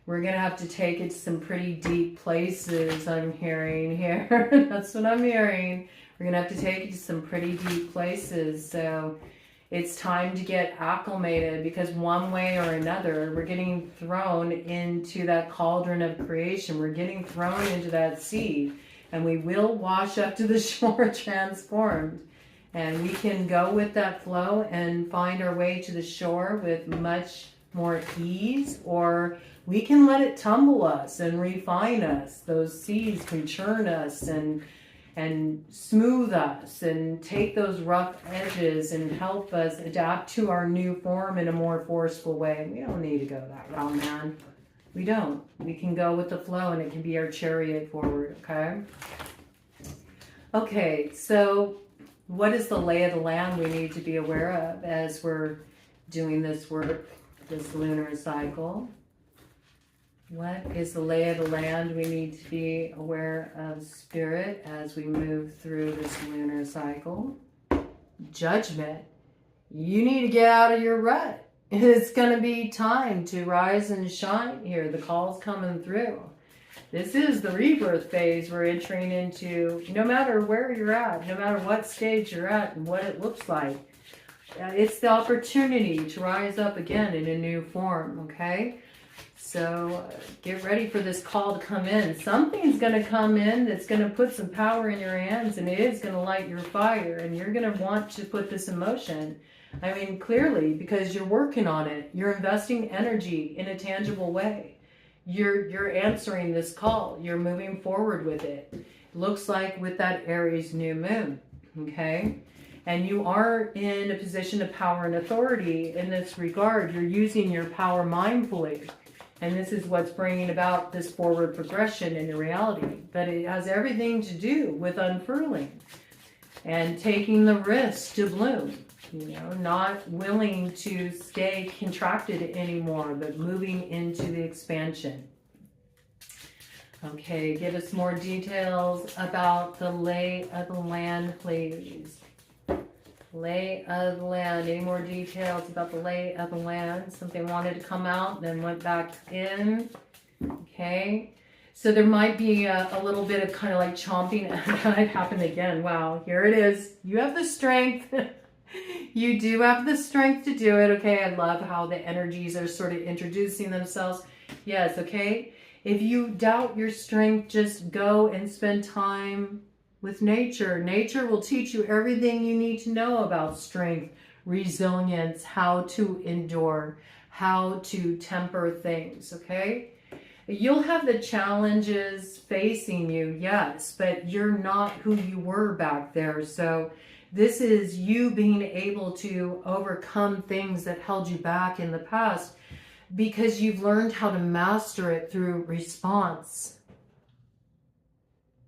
We're going to have to take it to some pretty deep places, I'm hearing here. That's what I'm hearing. We're going to have to take it to some pretty deep places. So it's time to get acclimated, because one way or another, we're getting thrown into that cauldron of creation. We're getting thrown into that sea, and we will wash up to the shore transformed. And we can go with that flow and find our way to the shore with much more ease, or we can let it tumble us and refine us. Those seas can churn us and smooth us and take those rough edges and help us adapt to our new form in a more forceful way. We don't need to go that route, man. We don't. We can go with the flow, and it can be our chariot forward, okay? Okay, so what is the lay of the land we need to be aware of as we're doing this work, this lunar cycle? What is the lay of the land we need to be aware of, Spirit, as we move through this lunar cycle? Judgment. You need to get out of your rut. It's going to be time to rise and shine here. The call's coming through. This is the rebirth phase we're entering into, no matter where you're at, no matter what stage you're at and what it looks like. It's the opportunity to rise up again in a new form, okay? So get ready for this call to come in. Something's going to come in that's going to put some power in your hands, and it is going to light your fire, and you're going to want to put this in motion. I mean, clearly, because you're working on it. You're investing energy in a tangible way. You're answering this call. You're moving forward with it. Looks like with that Aries new moon, okay? And you are in a position of power and authority in this regard. You're using your power mindfully. And this is what's bringing about this forward progression in your reality. But it has everything to do with unfurling and taking the risk to bloom. You know, not willing to stay contracted anymore, but moving into the expansion. Okay, give us more details about the lay of the land, please. Lay of the land. Any more details about the lay of the land? Something wanted to come out, then went back in. Okay. So there might be a little bit of kind of like chomping. That happened again. Wow, here it is. You have the strength. You do have the strength to do it. Okay, I love how the energies are sort of introducing themselves. Yes, okay. If you doubt your strength, just go and spend time with nature. Nature will teach you everything you need to know about strength, resilience, how to endure, how to temper things, okay? You'll have the challenges facing you, yes, but you're not who you were back there. So this is you being able to overcome things that held you back in the past because you've learned how to master it through response.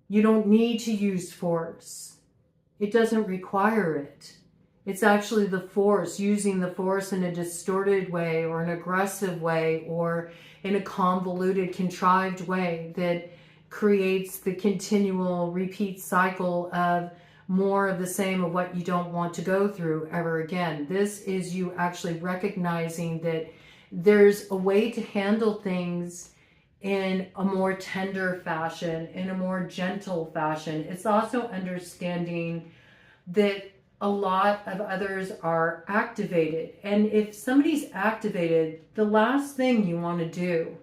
You don't need to use force. It doesn't require it. It's actually the force, using the force in a distorted way or an aggressive way or in a convoluted, contrived way that creates the continual repeat cycle of more of the same of what you don't want to go through ever again. This is you actually recognizing that there's a way to handle things in a more tender fashion, in a more gentle fashion. It's also understanding that a lot of others are activated. And if somebody's activated, the last thing you want to do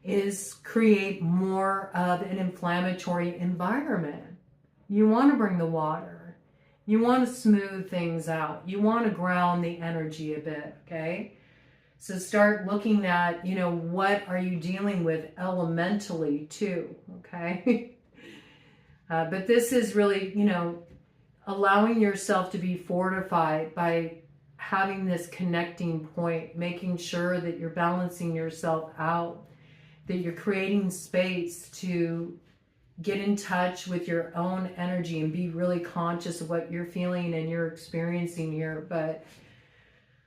is create more of an inflammatory environment. You want to bring the water. You want to smooth things out. You want to ground the energy a bit, okay? So start looking at, you know, what are you dealing with elementally too, okay? But this is really, you know, allowing yourself to be fortified by having this connecting point, making sure that you're balancing yourself out, that you're creating space to get in touch with your own energy and be really conscious of what you're feeling and you're experiencing here. But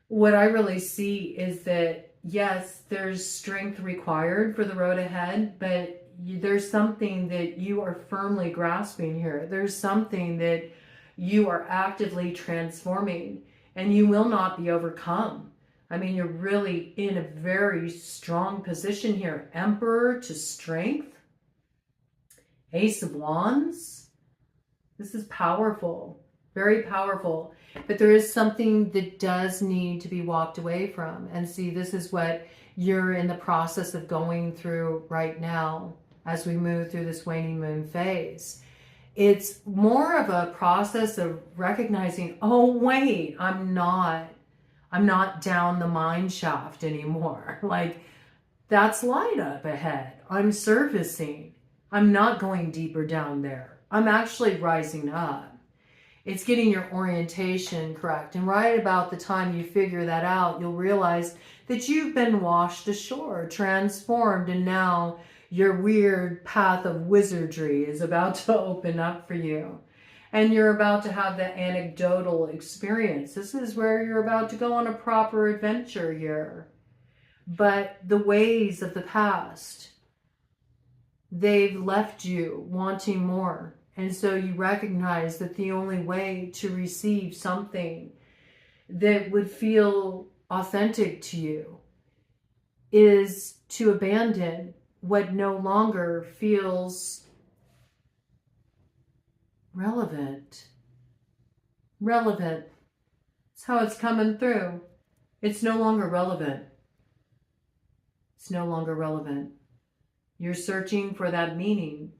what I really see is that, yes, there's strength required for the road ahead, but there's something that you are firmly grasping here. There's something that you are actively transforming, and you will not be overcome. I mean, you're really in a very strong position here. Emperor to strength. Ace of Wands. This is powerful, very powerful. But there is something that does need to be walked away from. And see, this is what you're in the process of going through right now as we move through this waning moon phase. It's more of a process of recognizing, oh, wait, I'm not down the mine shaft anymore. Like, that's light up ahead. I'm surfacing. I'm not going deeper down there. I'm actually rising up. It's getting your orientation correct. And right about the time you figure that out, you'll realize that you've been washed ashore, transformed, and now your weird path of wizardry is about to open up for you. And you're about to have the anecdotal experience. This is where you're about to go on a proper adventure here. But the ways of the past, they've left you wanting more. And so you recognize that the only way to receive something that would feel authentic to you is to abandon what no longer feels relevant. Relevant. That's how it's coming through. It's no longer relevant. It's no longer relevant. You're searching for that meaning.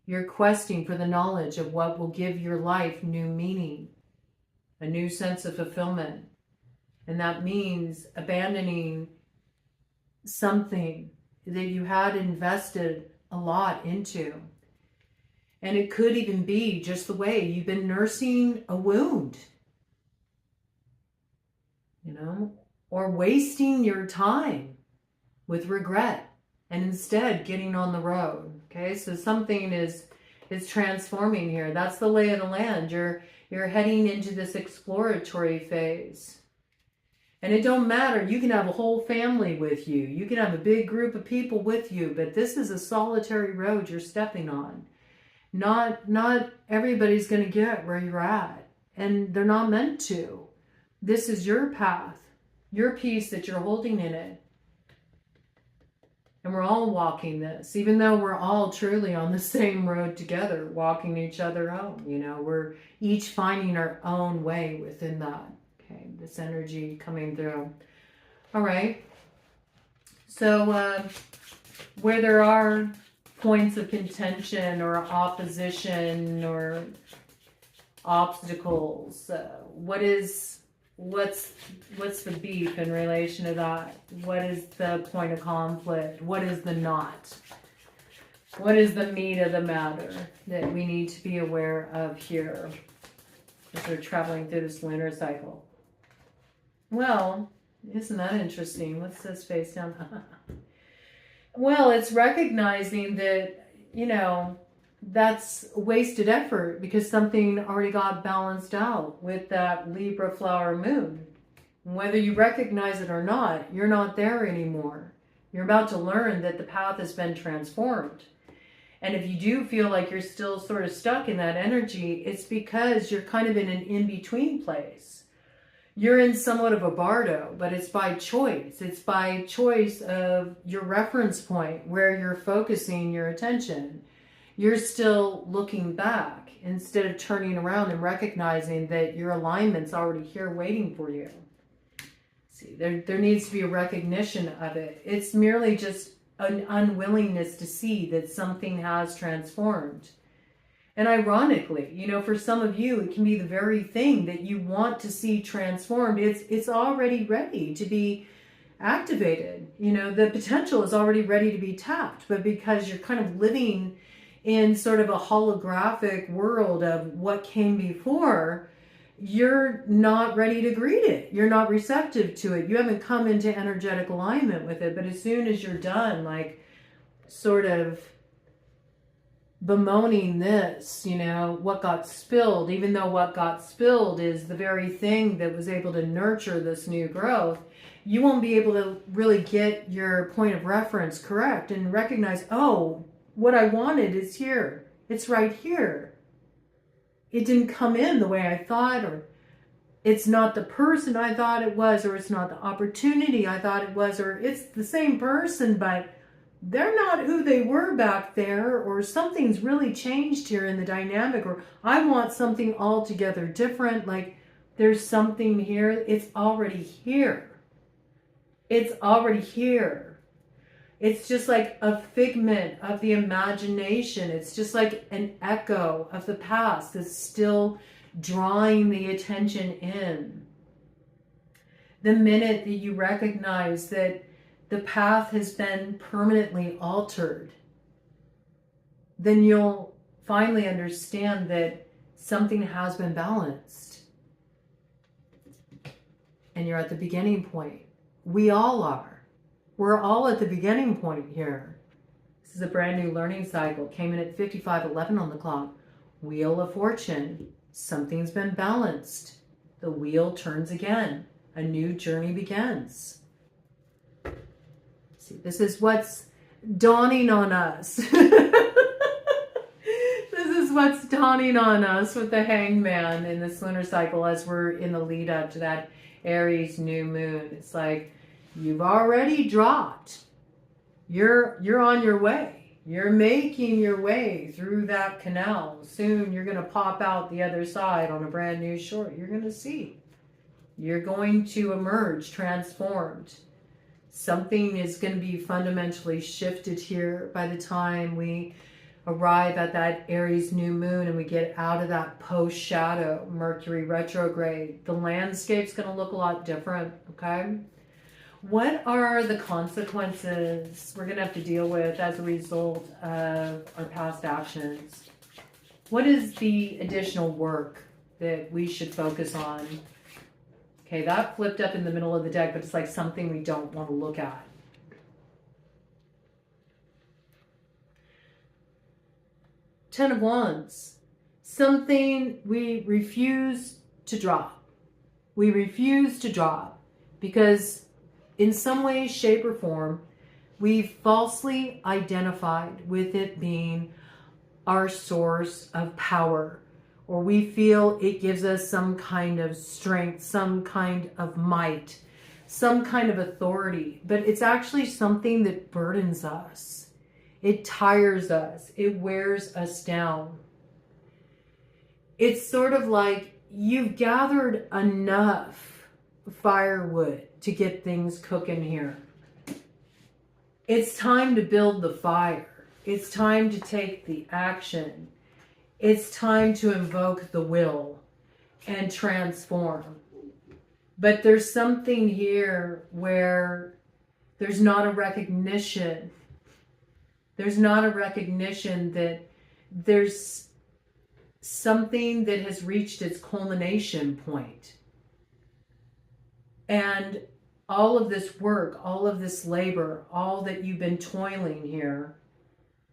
You're questing for the knowledge of what will give your life new meaning, a new sense of fulfillment. And that means abandoning something that you had invested a lot into. And it could even be just the way you've been nursing a wound, or wasting your time with regret and instead getting on the road. Okay, so something is transforming here. That's the lay of the land. You're heading into this exploratory phase. And it don't matter. You can have a whole family with you. You can have a big group of people with you, but this is a solitary road you're stepping on. Not everybody's going to get where you're at, and they're not meant to. This is your path, your piece that you're holding in it. And we're all walking this, even though we're all truly on the same road together, walking each other home. We're each finding our own way within that. Okay, this energy coming through. All right. So where there are points of contention or opposition or obstacles, what's the beef in relation to that? What is the point of conflict? What is the knot? What is the meat of the matter that we need to be aware of here as we're traveling through this lunar cycle? Well, isn't that interesting? What's this face down? Well, it's recognizing that, that's wasted effort because something already got balanced out with that Libra flower moon. Whether you recognize it or not, you're not there anymore. You're about to learn that the path has been transformed. And if you do feel like you're still sort of stuck in that energy, it's because you're kind of in an in-between place. You're in somewhat of a bardo, but it's by choice. It's by choice of your reference point where you're focusing your attention. You're still looking back instead of turning around and recognizing that your alignment's already here waiting for you. See, there needs to be a recognition of it. It's merely just an unwillingness to see that something has transformed. And ironically, for some of you, it can be the very thing that you want to see transformed. It's already ready to be activated. The potential is already ready to be tapped, but because you're kind of living in sort of a holographic world of what came before, you're not ready to greet it. You're not receptive to it. You haven't come into energetic alignment with it. But as soon as you're done, like sort of bemoaning this, what got spilled, even though what got spilled is the very thing that was able to nurture this new growth, you won't be able to really get your point of reference correct and recognize, oh, what I wanted is here. It's right here. It didn't come in the way I thought, or it's not the person I thought it was, or it's not the opportunity I thought it was, or it's the same person, but they're not who they were back there, or something's really changed here in the dynamic, or I want something altogether different. Like there's something here. It's already here. It's already here. It's just like a figment of the imagination. It's just like an echo of the past that's still drawing the attention in. The minute that you recognize that the path has been permanently altered, then you'll finally understand that something has been balanced. And you're at the beginning point. We all are. We're all at the beginning point here. This is a brand new learning cycle. Came in at 55:11 on the clock. Wheel of Fortune. Something's been balanced. The wheel turns again. A new journey begins. See, this is what's dawning on us. This is what's dawning on us with the Hangman in this lunar cycle as we're in the lead up to that Aries new moon. It's like, you've already dropped. You're on your way. You're making your way through that canal. Soon you're going to pop out the other side on a brand new shore. You're going to see. You're going to emerge transformed. Something is going to be fundamentally shifted here by the time we arrive at that Aries new moon and we get out of that post-shadow Mercury retrograde. The landscape's going to look a lot different, okay? What are the consequences we're going to have to deal with as a result of our past actions? What is the additional work that we should focus on? Okay, that flipped up in the middle of the deck, but it's like something we don't want to look at. Ten of Wands. Something we refuse to drop. We refuse to drop because in some way, shape, or form, we've falsely identified with it being our source of power, or we feel it gives us some kind of strength, some kind of might, some kind of authority, but it's actually something that burdens us. It tires us. It wears us down. It's sort of like you've gathered enough firewood to get things cooking here. It's time to build the fire. It's time to take the action. It's time to invoke the will and transform. But there's something here where there's not a recognition. There's not a recognition that there's something that has reached its culmination point. And all of this work, all of this labor, all that you've been toiling here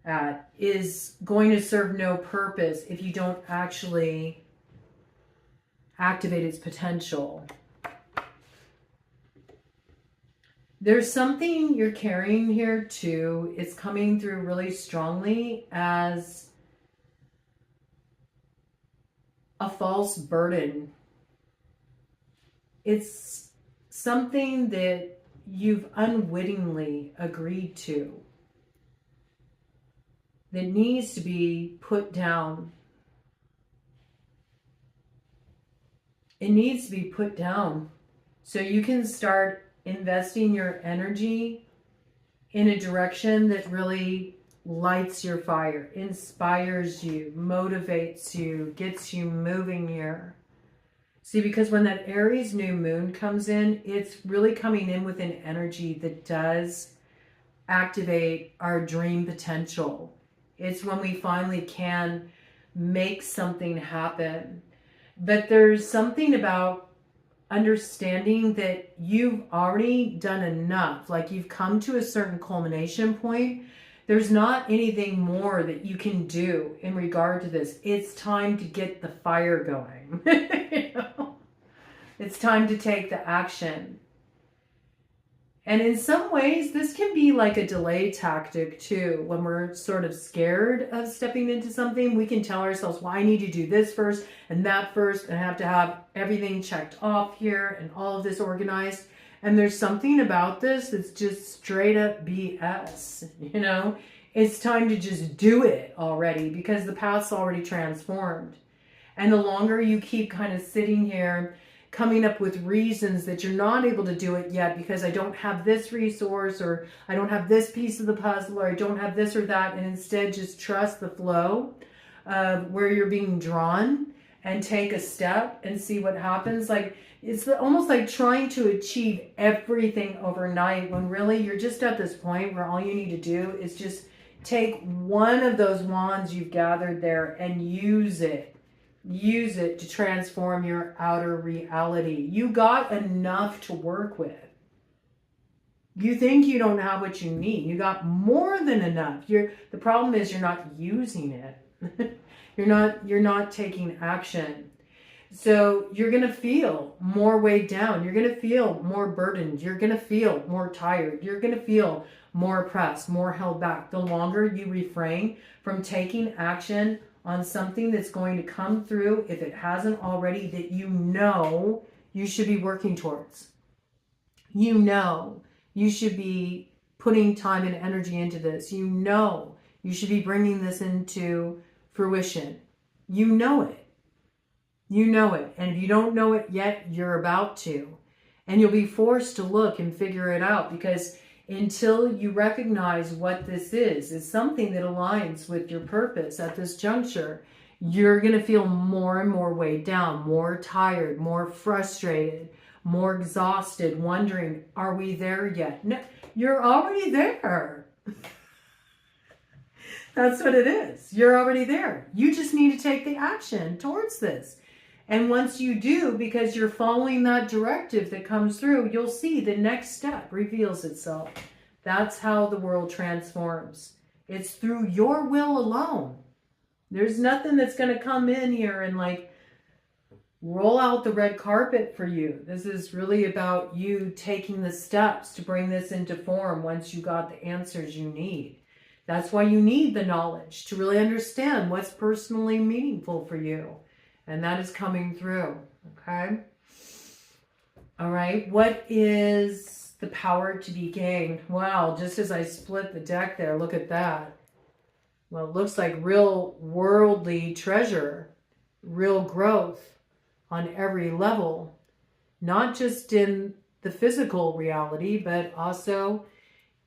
at is going to serve no purpose if you don't actually activate its potential. There's something you're carrying here too. It's coming through really strongly as a false burden. It's something that you've unwittingly agreed to that needs to be put down. It needs to be put down so you can start investing your energy in a direction that really lights your fire, inspires you, motivates you, gets you moving here. See, because when that Aries new moon comes in, it's really coming in with an energy that does activate our dream potential. It's when we finally can make something happen. But there's something about understanding that you've already done enough, like you've come to a certain culmination point. There's not anything more that you can do in regard to this. It's time to get the fire going. You know? It's time to take the action. And in some ways, this can be like a delay tactic too. When we're sort of scared of stepping into something, we can tell ourselves, well, I need to do this first and that first, and I have to have everything checked off here and all of this organized. And there's something about this that's just straight up BS, you know? It's time to just do it already because the path's already transformed. And the longer you keep kind of sitting here coming up with reasons that you're not able to do it yet because I don't have this resource, or I don't have this piece of the puzzle, or I don't have this or that, and instead just trust the flow of where you're being drawn and take a step and see what happens. Like, it's almost like trying to achieve everything overnight when really you're just at this point where all you need to do is just take one of those wands you've gathered there and use it. Use it to transform your outer reality. You got enough to work with. You think you don't have what you need. You got more than enough. The problem is you're not using it. You're not taking action. So you're going to feel more weighed down. You're going to feel more burdened. You're going to feel more tired. You're going to feel more oppressed, more held back. The longer you refrain from taking action on something that's going to come through, if it hasn't already, that you know you should be working towards. You know you should be putting time and energy into this. You know you should be bringing this into fruition. You know it. You know it. And if you don't know it yet, you're about to. And you'll be forced to look and figure it out, because until you recognize what this is something that aligns with your purpose at this juncture, you're going to feel more and more weighed down, more tired, more frustrated, more exhausted, wondering, are we there yet? No, you're already there. That's what it is. You're already there. You just need to take the action towards this. And once you do, because you're following that directive that comes through, you'll see the next step reveals itself. That's how the world transforms. It's through your will alone. There's nothing that's going to come in here and like roll out the red carpet for you. This is really about you taking the steps to bring this into form once you got the answers you need. That's why you need the knowledge to really understand what's personally meaningful for you. And that is coming through, okay? All right, what is the power to be gained? Wow, just as I split the deck there, look at that. Well, it looks like real worldly treasure, real growth on every level, not just in the physical reality, but also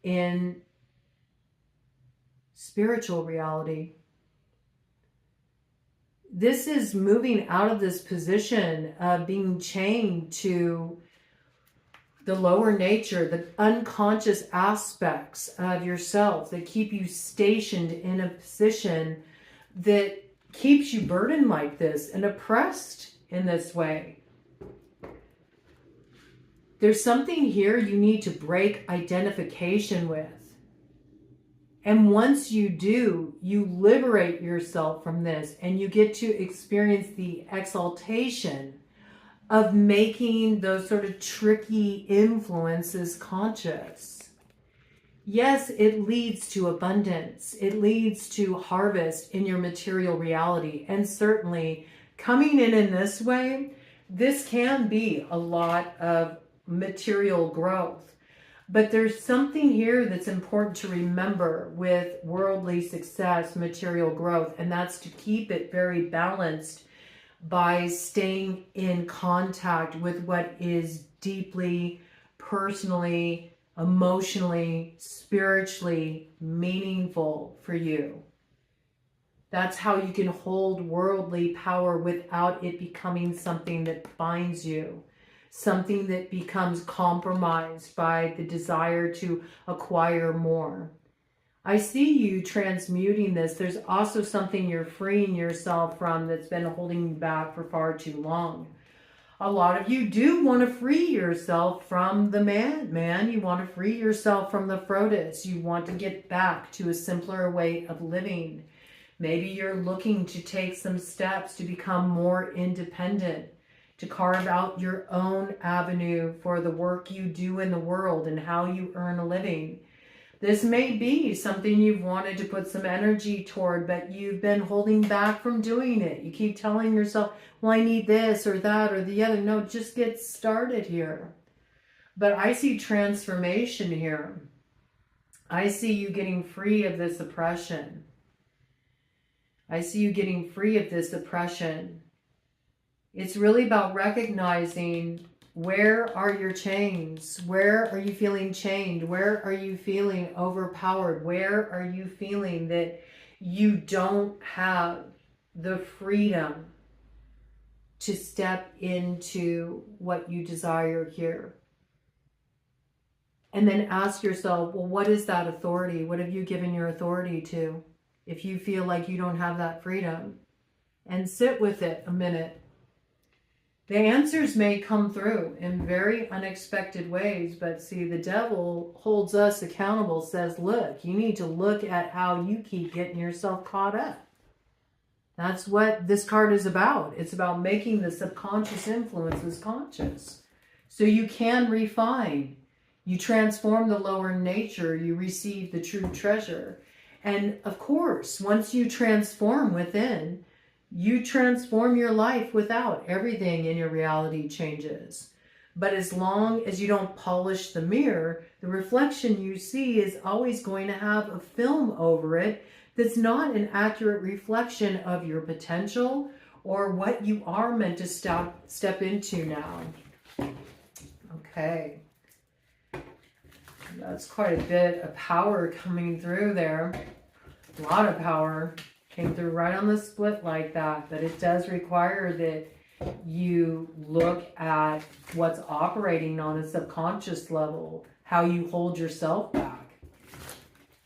in spiritual reality. This is moving out of this position of being chained to the lower nature, the unconscious aspects of yourself that keep you stationed in a position that keeps you burdened like this and oppressed in this way. There's something here you need to break identification with. And once you do, you liberate yourself from this and you get to experience the exaltation of making those sort of tricky influences conscious. Yes, it leads to abundance. It leads to harvest in your material reality. And certainly coming in this way, this can be a lot of material growth. But there's something here that's important to remember with worldly success, material growth, and that's to keep it very balanced by staying in contact with what is deeply, personally, emotionally, spiritually meaningful for you. That's how you can hold worldly power without it becoming something that binds you. Something that becomes compromised by the desire to acquire more. I see you transmuting this. There's also something you're freeing yourself from that's been holding you back for far too long. A lot of you do want to free yourself from the man. You want to free yourself from the Frodis. You want to get back to a simpler way of living. Maybe you're looking to take some steps to become more independent, to carve out your own avenue for the work you do in the world and how you earn a living. This may be something you've wanted to put some energy toward, but you've been holding back from doing it. You keep telling yourself, well, I need this or that or the other. No, just get started here. But I see transformation here. I see you getting free of this oppression. I see you getting free of this oppression. It's really about recognizing, where are your chains? Where are you feeling chained? Where are you feeling overpowered? Where are you feeling that you don't have the freedom to step into what you desire here? And then ask yourself, well, what is that authority? What have you given your authority to? If you feel like you don't have that freedom, and sit with it a minute. The answers may come through in very unexpected ways, but see, the devil holds us accountable, says, look, you need to look at how you keep getting yourself caught up. That's what this card is about. It's about making the subconscious influences conscious. So you can refine. You transform the lower nature, you receive the true treasure. And of course, once you transform within, you transform your life without. Everything in your reality changes. But as long as you don't polish the mirror, the reflection you see is always going to have a film over it that's not an accurate reflection of your potential or what you are meant to step into now. Okay. That's quite a bit of power coming through there. A lot of power came through right on the split like that. But it does require that you look at what's operating on a subconscious level, how you hold yourself back,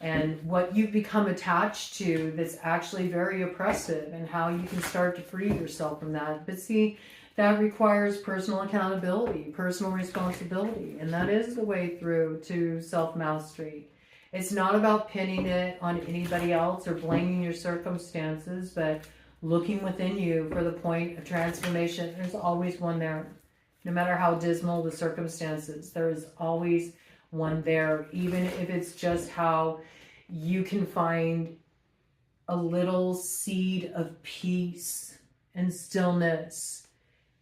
and what you've become attached to that's actually very oppressive, and how you can start to free yourself from that. But see, that requires personal accountability, personal responsibility, and that is the way through to self-mastery. It's not about pinning it on anybody else or blaming your circumstances, but looking within you for the point of transformation. There's always one there. No matter how dismal the circumstances, there is always one there, even if it's just how you can find a little seed of peace and stillness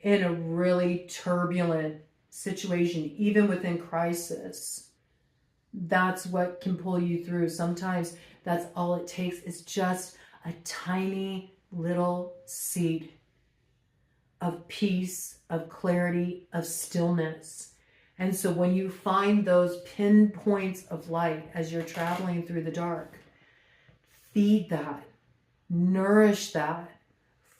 in a really turbulent situation, even within crisis. That's what can pull you through. Sometimes that's all it takes, is just a tiny little seed of peace, of clarity, of stillness. And so when you find those pinpoints of light as you're traveling through the dark, feed that, nourish that,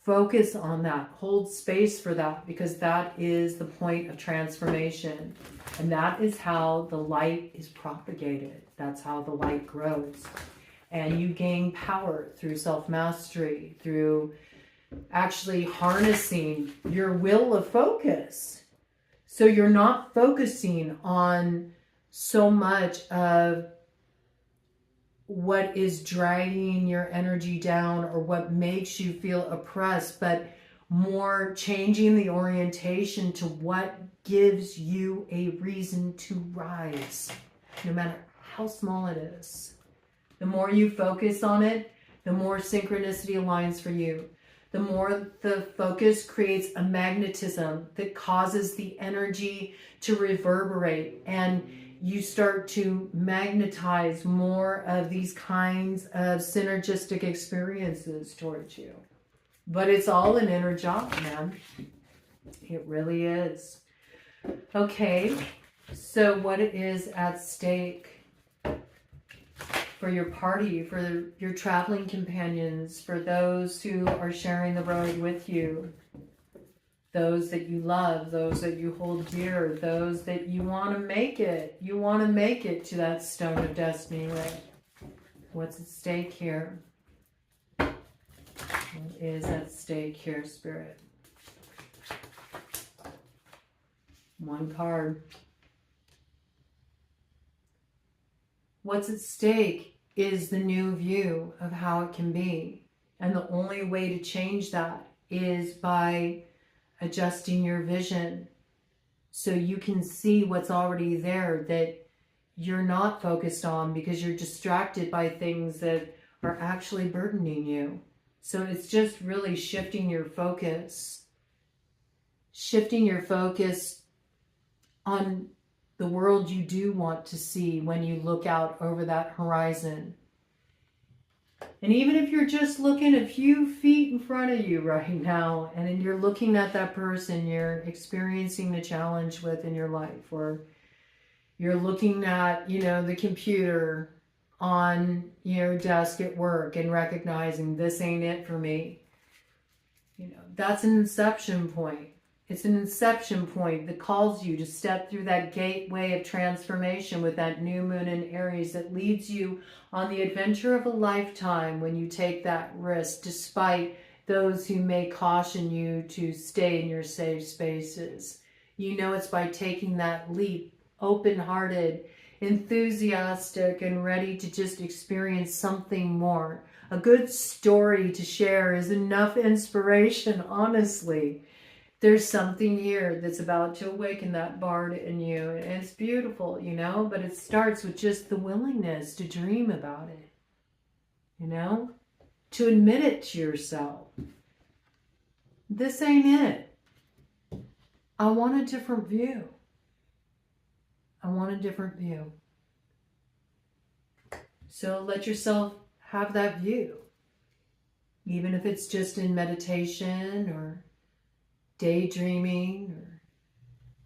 focus on that, hold space for that, because that is the point of transformation. And that is how the light is propagated. That's how the light grows. And you gain power through self-mastery, through actually harnessing your will of focus. So you're not focusing on so much of what is dragging your energy down or what makes you feel oppressed, but more changing the orientation to what gives you a reason to rise, no matter how small it is. The more you focus on it, the more synchronicity aligns for you. The more the focus creates a magnetism that causes the energy to reverberate, and you start to magnetize more of these kinds of synergistic experiences towards you. But it's all an inner job, man. It really is. Okay, so what is at stake for your party, for your traveling companions, for those who are sharing the road with you, those that you love, those that you hold dear, those that you want to make it. You want to make it to that stone of destiny, right? What's at stake here? What is at stake here, Spirit? One card. What's at stake is the new view of how it can be. And the only way to change that is by adjusting your vision so you can see what's already there that you're not focused on, because you're distracted by things that are actually burdening you. So it's just really shifting your focus on the world you do want to see when you look out over that horizon. And even if you're just looking a few feet in front of you right now, and then you're looking at that person you're experiencing the challenge with in your life, or you're looking at, you know, the computer on your desk at work and recognizing this ain't it for me. You know, that's an inception point. It's an inception point that calls you to step through that gateway of transformation with that new moon in Aries that leads you on the adventure of a lifetime when you take that risk, despite those who may caution you to stay in your safe spaces. You know it's by taking that leap, open-hearted, enthusiastic, and ready to just experience something more. A good story to share is enough inspiration, honestly. There's something here that's about to awaken that bard in you. And it's beautiful, you know, but it starts with just the willingness to dream about it, you know, to admit it to yourself. This ain't it. I want a different view. I want a different view. So let yourself have that view, even if it's just in meditation or daydreaming or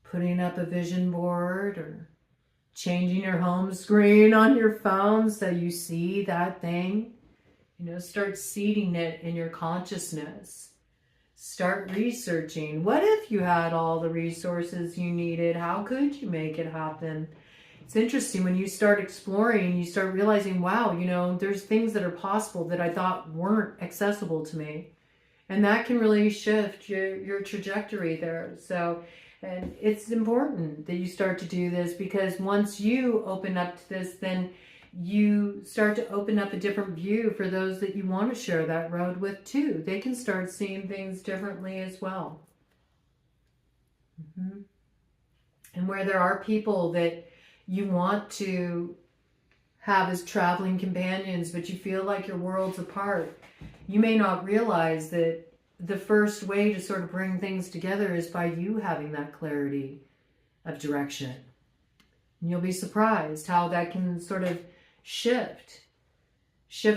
putting up a vision board or changing your home screen on your phone so you see that thing. You know, start seeding it in your consciousness. Start researching. What if you had all the resources you needed? How could you make it happen? It's interesting when you start exploring, you start realizing, wow, you know, there's things that are possible that I thought weren't accessible to me. And that can really shift your trajectory there. So, and it's important that you start to do this, because once you open up to this, then you start to open up a different view for those that you want to share that road with too. They can start seeing things differently as well. And where there are people that you want to have as traveling companions, but you feel like your world's apart, you may not realize that the first way to sort of bring things together is by you having that clarity of direction. And you'll be surprised how that can sort of shift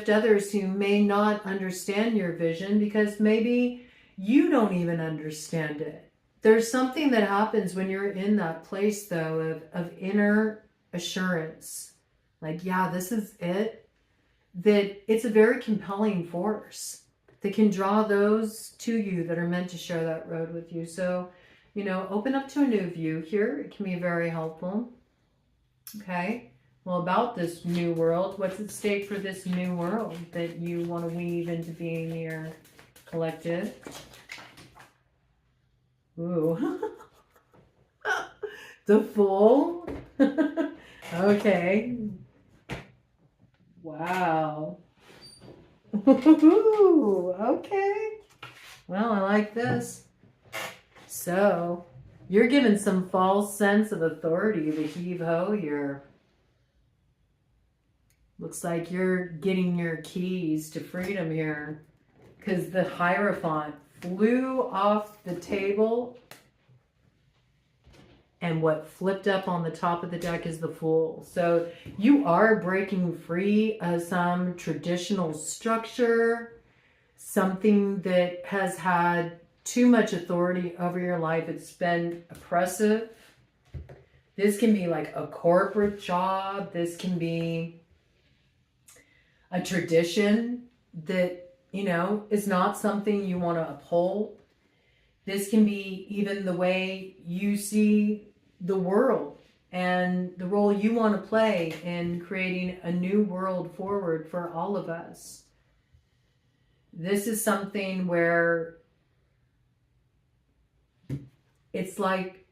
others who may not understand your vision, because maybe you don't even understand it. There's something that happens when you're in that place, though, of inner assurance. Like, yeah, this is it. That it's a very compelling force that can draw those to you that are meant to share that road with you. So, you know, open up to a new view here. It can be very helpful. Okay. Well, about this new world, what's at stake for this new world that you want to weave into being your collective? Ooh. The Fool. Okay. Wow. Okay. Well, I like this. So, you're given some false sense of authority to heave-ho here. Looks like you're getting your keys to freedom here, because the Hierophant flew off the table, and what flipped up on the top of the deck is the Fool. So you are breaking free of some traditional structure, something that has had too much authority over your life. It's been oppressive. This can be like a corporate job. This can be a tradition that, you know, is not something you want to uphold. This can be even the way you see the world and the role you want to play in creating a new world forward for all of us. This is something where it's like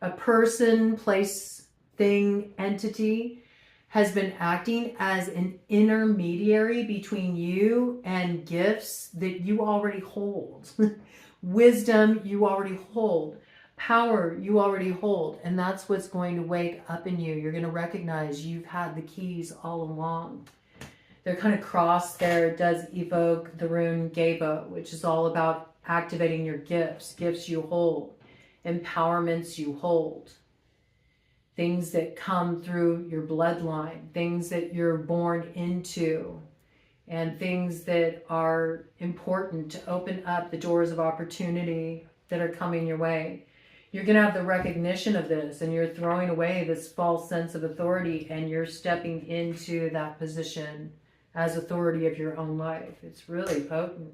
a person, place, thing, entity has been acting as an intermediary between you and gifts that you already hold. Wisdom you already hold. Power you already hold. And that's what's going to wake up in you. You're going to recognize you've had the keys all along. They're kind of crossed there. It does evoke the rune Gebo, which is all about activating your gifts. Gifts you hold. Empowerments you hold. Things that come through your bloodline. Things that you're born into. and things that are important to open up the doors of opportunity that are coming your way. You're going to have the recognition of this, and you're throwing away this false sense of authority, and you're stepping into that position as authority of your own life. It's really potent.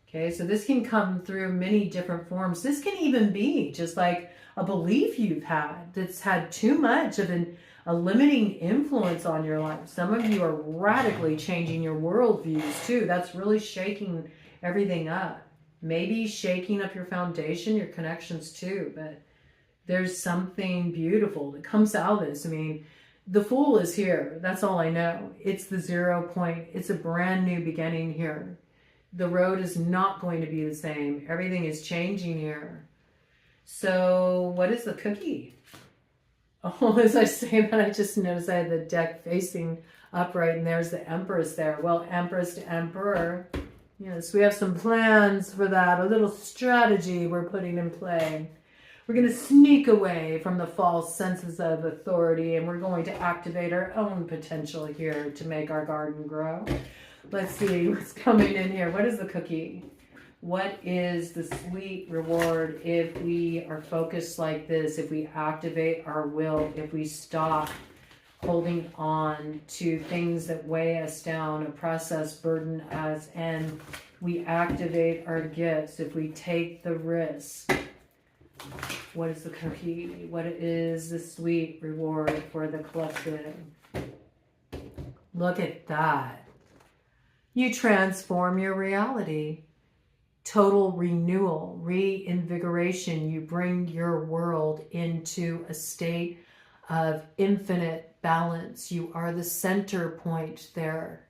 Okay, so this can come through many different forms. This can even be just like a belief you've had that's had too much of a limiting influence on your life. Some of you are radically changing your worldviews too. That's really shaking everything up. Maybe shaking up your foundation, your connections too. But there's something beautiful that comes out of this. I mean, the Fool is here. That's all I know. It's the 0 point. It's a brand new beginning here. The road is not going to be the same. Everything is changing here. So what is the cookie? Oh, as I say that, I just noticed I had the deck facing upright, and there's the Empress there. Well, Empress to Emperor. Yes, we have some plans for that. A little strategy we're putting in play. We're going to sneak away from the false senses of authority, and we're going to activate our own potential here to make our garden grow. Let's see what's coming in here. What is the cookie? What is the sweet reward if we are focused like this, if we activate our will, if we stop holding on to things that weigh us down, oppress us, burden us, and we activate our gifts, if we take the risk? What is the cookie? What is the sweet reward for the collective? Look at that. You transform your reality. Total renewal, reinvigoration. You bring your world into a state of infinite balance. You are the center point there.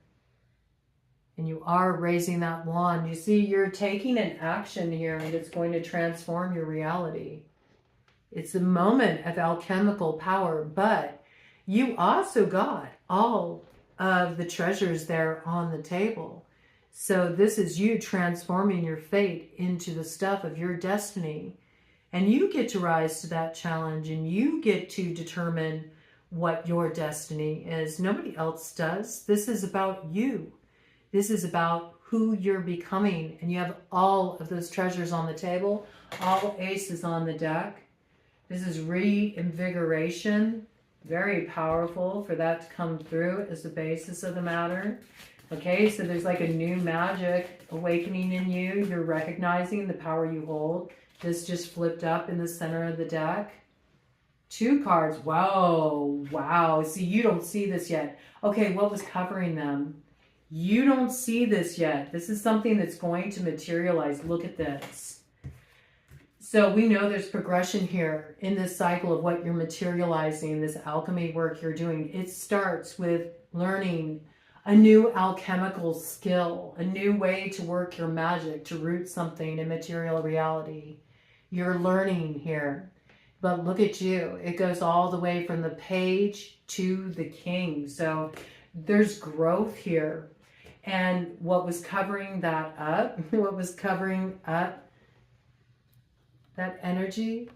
And you are raising that wand. You see, you're taking an action here that's going to transform your reality. It's a moment of alchemical power, but you also got all of the treasures there on the table. So this is you transforming your fate into the stuff of your destiny. And you get to rise to that challenge, and you get to determine what your destiny is. Nobody else does. This is about you. This is about who you're becoming. And you have all of those treasures on the table, all aces on the deck. This is reinvigoration. Very powerful for that to come through as the basis of the matter. Okay, so there's like a new magic awakening in you. You're recognizing the power you hold. This just flipped up in the center of the deck. 2 cards. Whoa, wow. See, you don't see this yet. Okay, what was covering them? You don't see this yet. This is something that's going to materialize. Look at this. So we know there's progression here in this cycle of what you're materializing, this alchemy work you're doing. It starts with learning a new alchemical skill, a new way to work your magic, to root something in material reality. You're learning here. But look at you. It goes all the way from the page to the king. So there's growth here. And what was covering that up, what was covering up that energy?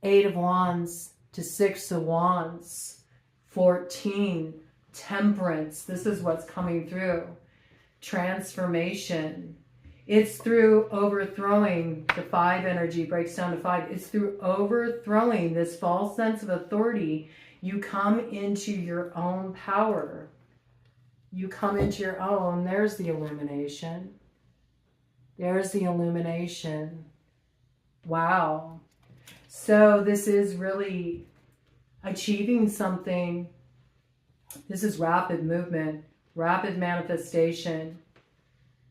8 of Wands to 6 of Wands. 14, temperance. This is what's coming through. Transformation. It's through overthrowing. The 5 energy breaks down to 5. It's through overthrowing this false sense of authority. You come into your own power. You come into your own. There's the illumination. There's the illumination. Wow. So this is really achieving something. This is rapid movement, rapid manifestation,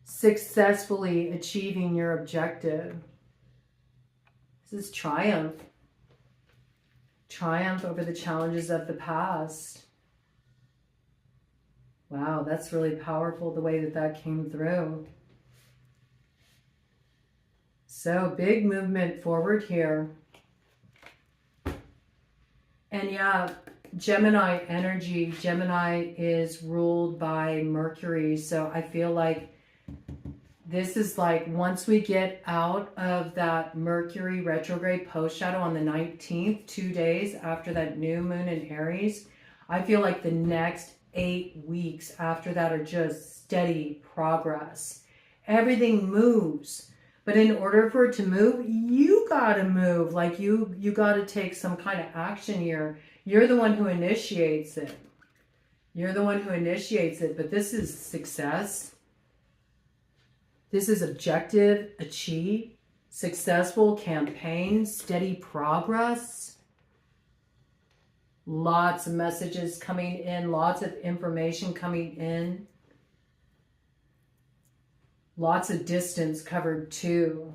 successfully achieving your objective. This is triumph. Triumph over the challenges of the past. Wow, that's really powerful the way that that came through. So big movement forward here. And yeah, Gemini energy. Gemini is ruled by Mercury. So I feel like this is like once we get out of that Mercury retrograde post shadow on the 19th, 2 days after that new moon in Aries, I feel like the next 8 weeks after that are just steady progress. Everything moves. But in order for it to move, you gotta move. Like you gotta take some kind of action here. You're the one who initiates it. You're the one who initiates it. But this is success. This is objective, achieve, successful campaign, steady progress. Lots of messages coming in, lots of information coming in. Lots of distance covered too.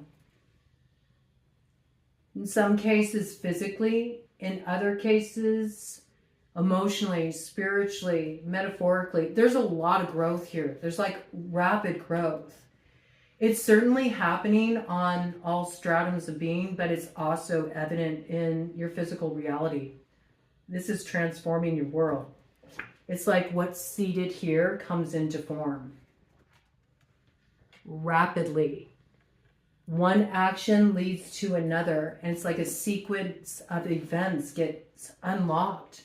In some cases physically, in other cases emotionally, spiritually, metaphorically. There's a lot of growth here. There's like rapid growth. It's certainly happening on all stratums of being, but it's also evident in your physical reality. This is transforming your world. It's like what's seated here comes into form. Rapidly. One action leads to another, and it's like a sequence of events gets unlocked.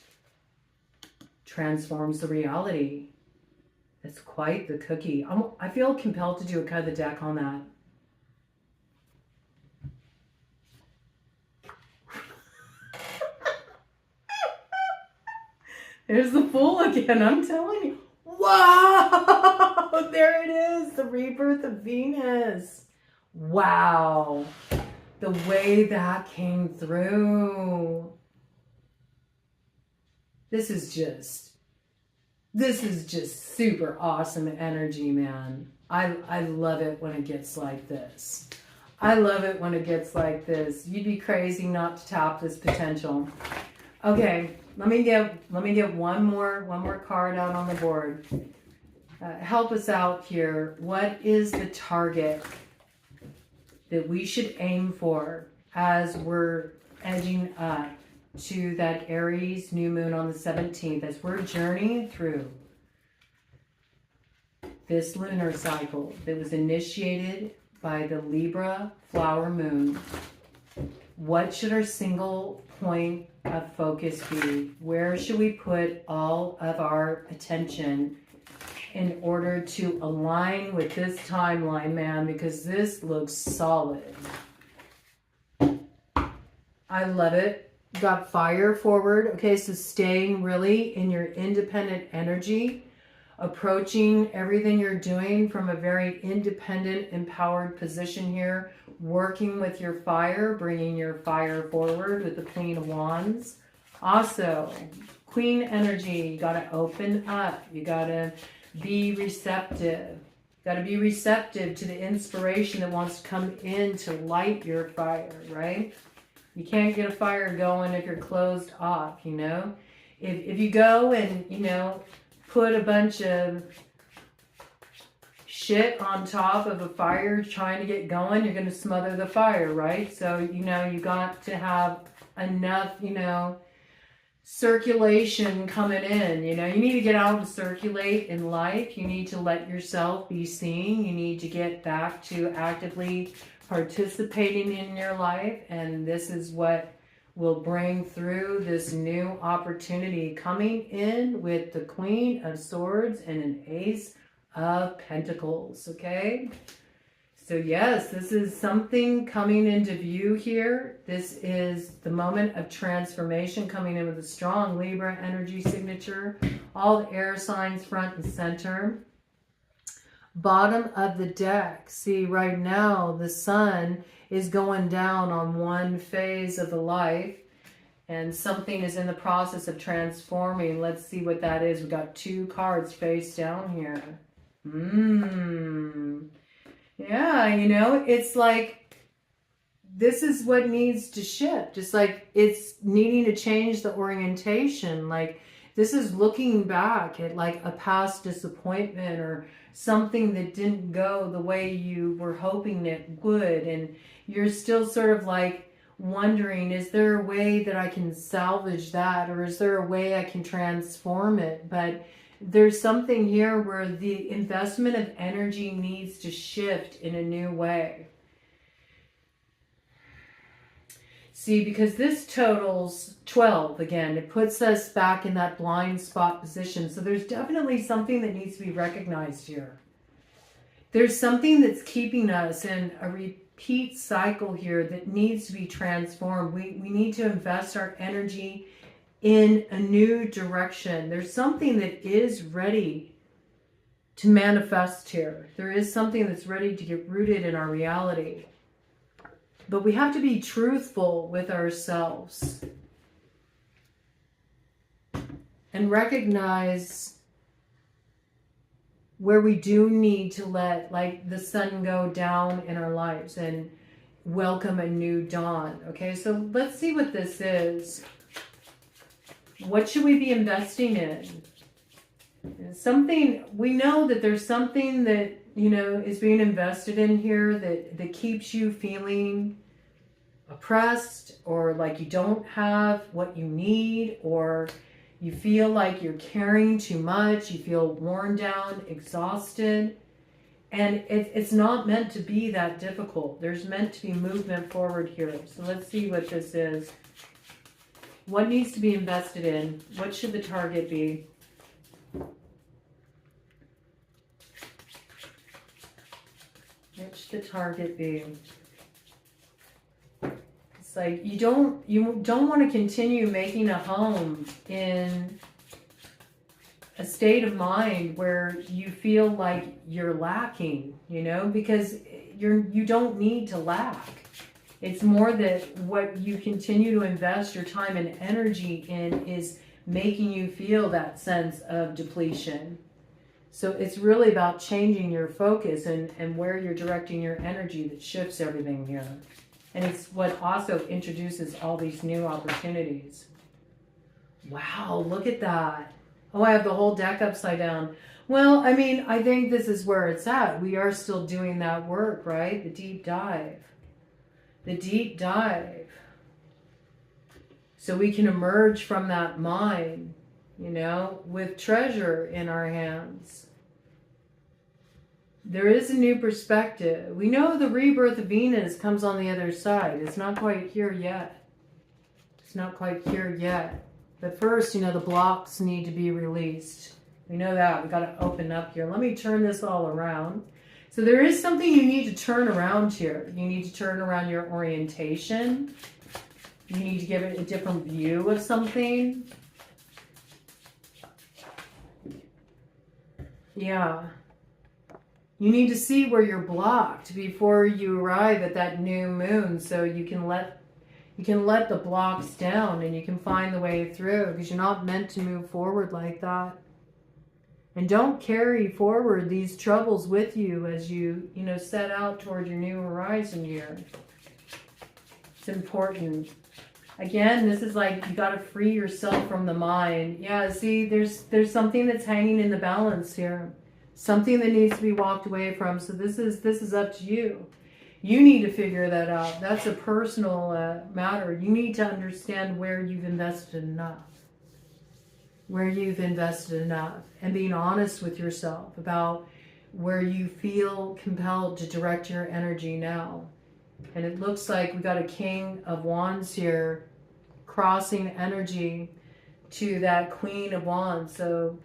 Transforms the reality. It's quite the cookie. I feel compelled to do a cut of the deck on that. There's the Fool again, I'm telling you. Wow! There it is, the rebirth of Venus. Wow. The way that came through. This is just super awesome energy, man. I love it when it gets like this. I love it when it gets like this. You'd be crazy not to tap this potential. Okay, let me get one more card out on the board. Help us out here. What is the target that we should aim for as we're edging up to that Aries new moon on the 17th, as we're journeying through this lunar cycle that was initiated by the Libra flower moon? What should our single point of focus be? Where should we put all of our attention in order to align with this timeline, man? Because this looks solid. I love it. You got fire forward. Okay, so staying really in your independent energy, approaching everything you're doing from a very independent, empowered position here, working with your fire, bringing your fire forward with the Queen of Wands. Also, Queen energy, you got to open up. You got to be receptive. You got to be receptive to the inspiration that wants to come in to light your fire, right? You can't get a fire going if you're closed off, you know? If you go and, you know, put a bunch of shit on top of a fire trying to get going, you're going to smother the fire, right? So, you know, you got to have enough, you know, circulation coming in. You know, you need to get out and circulate in life. You need to let yourself be seen. You need to get back to actively participating in your life, and this is what will bring through this new opportunity coming in with the Queen of Swords and an Ace of Pentacles. Okay, so yes, this is something coming into view here. This is the moment of transformation coming in with a strong Libra energy signature, all the air signs front and center. Bottom of the deck, see right now the sun is going down on one phase of the life and something is in the process of transforming. Let's see what that is. We got two cards face down here. Yeah, you know, it's like this is what needs to shift. It's like it's needing to change the orientation. Like this is looking back at like a past disappointment or something that didn't go the way you were hoping it would, and you're still sort of like wondering, is there a way that I can salvage that, or is there a way I can transform it? But there's something here where the investment of energy needs to shift in a new way. See, because this totals 12 again, it puts us back in that blind spot position. So there's definitely something that needs to be recognized here. There's something that's keeping us in a repeat cycle here that needs to be transformed. We need to invest our energy in a new direction. There's something that is ready to manifest here. There is something that's ready to get rooted in our reality. But we have to be truthful with ourselves and recognize where we do need to let like the sun go down in our lives and welcome a new dawn. Okay, so let's see what this is. What should we be investing in? Something, we know that there's something that, you know, is being invested in here that keeps you feeling oppressed, or like you don't have what you need, or you feel like you're carrying too much, you feel worn down, exhausted. And it's not meant to be that difficult. There's meant to be movement forward here. So let's see what this is. What needs to be invested in? What should the target be? What should the target be? It's like you don't want to continue making a home in a state of mind where you feel like you're lacking, you know, because you don't need to lack. It's more that what you continue to invest your time and energy in is making you feel that sense of depletion. So it's really about changing your focus and where you're directing your energy that shifts everything here. And it's what also introduces all these new opportunities. Wow, look at that. Oh, I have the whole deck upside down. Well, I mean, I think this is where it's at. We are still doing that work, right? The deep dive. The deep dive. So we can emerge from that mine, you know, with treasure in our hands. There is a new perspective. We know the rebirth of Venus comes on the other side. It's not quite here yet. It's not quite here yet. But first, you know, the blocks need to be released. We know that. We've got to open up here. Let me turn this all around. So there is something you need to turn around here. You need to turn around your orientation. You need to give it a different view of something. Yeah. You need to see where you're blocked before you arrive at that new moon, so you can let the blocks down and you can find the way through, because you're not meant to move forward like that. And don't carry forward these troubles with you as you set out toward your new horizon here. It's important. Again, this is like you got to free yourself from the mind. Yeah, see, there's something that's hanging in the balance here. Something that needs to be walked away from. So this is up to you. You need to figure that out. That's a personal matter. You need to understand where you've invested enough. Where you've invested enough. And being honest with yourself about where you feel compelled to direct your energy now. And it looks like we got a King of Wands here crossing energy to that Queen of Wands. So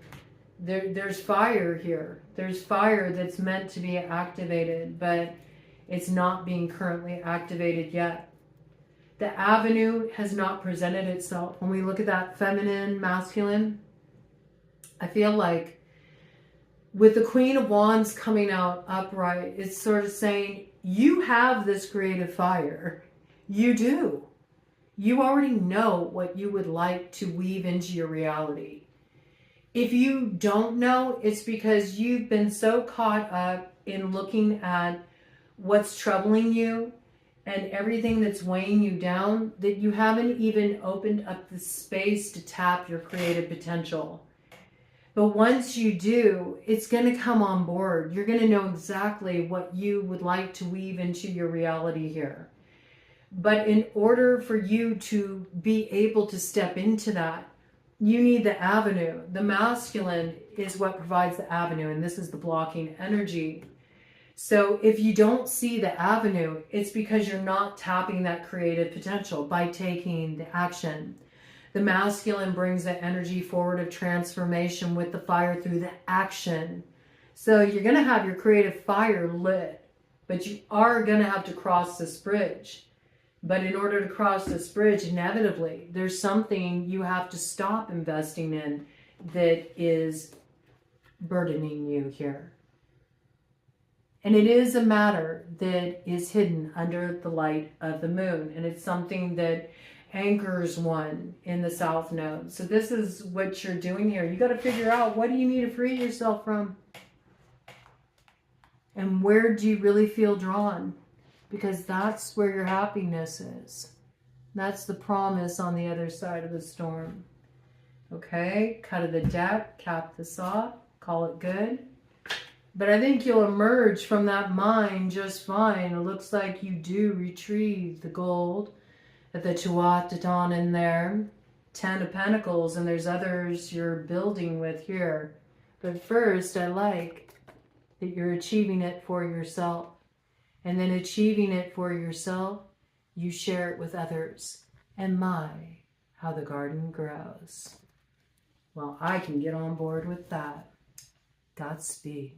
there's fire here. There's fire that's meant to be activated, but it's not being currently activated yet. The avenue has not presented itself. When we look at that feminine, masculine, I feel like with the Queen of Wands coming out upright, it's sort of saying, you have this creative fire. You do. You already know what you would like to weave into your reality. If you don't know, it's because you've been so caught up in looking at what's troubling you and everything that's weighing you down that you haven't even opened up the space to tap your creative potential. But once you do, it's going to come on board. You're going to know exactly what you would like to weave into your reality here. But in order for you to be able to step into that, you need the avenue. The masculine is what provides the avenue, and this is the blocking energy. So if you don't see the avenue, it's because you're not tapping that creative potential by taking the action. The masculine brings the energy forward of transformation with the fire through the action. So you're going to have your creative fire lit, but you are going to have to cross this bridge. But in order to cross this bridge, inevitably, there's something you have to stop investing in that is burdening you here. And it is a matter that is hidden under the light of the moon. And it's something that anchors one in the South Node. So this is what you're doing here. You got to figure out, what do you need to free yourself from? And where do you really feel drawn? Because that's where your happiness is. That's the promise on the other side of the storm. Okay, cut of the deck, cap this off, call it good. But I think you'll emerge from that mind just fine. It looks like you do retrieve the gold at the Tuatha in there. 10 of Pentacles, and there's others you're building with here. But first, I like that you're achieving it for yourself. And then achieving it for yourself, you share it with others. And my, how the garden grows. Well, I can get on board with that. Godspeed.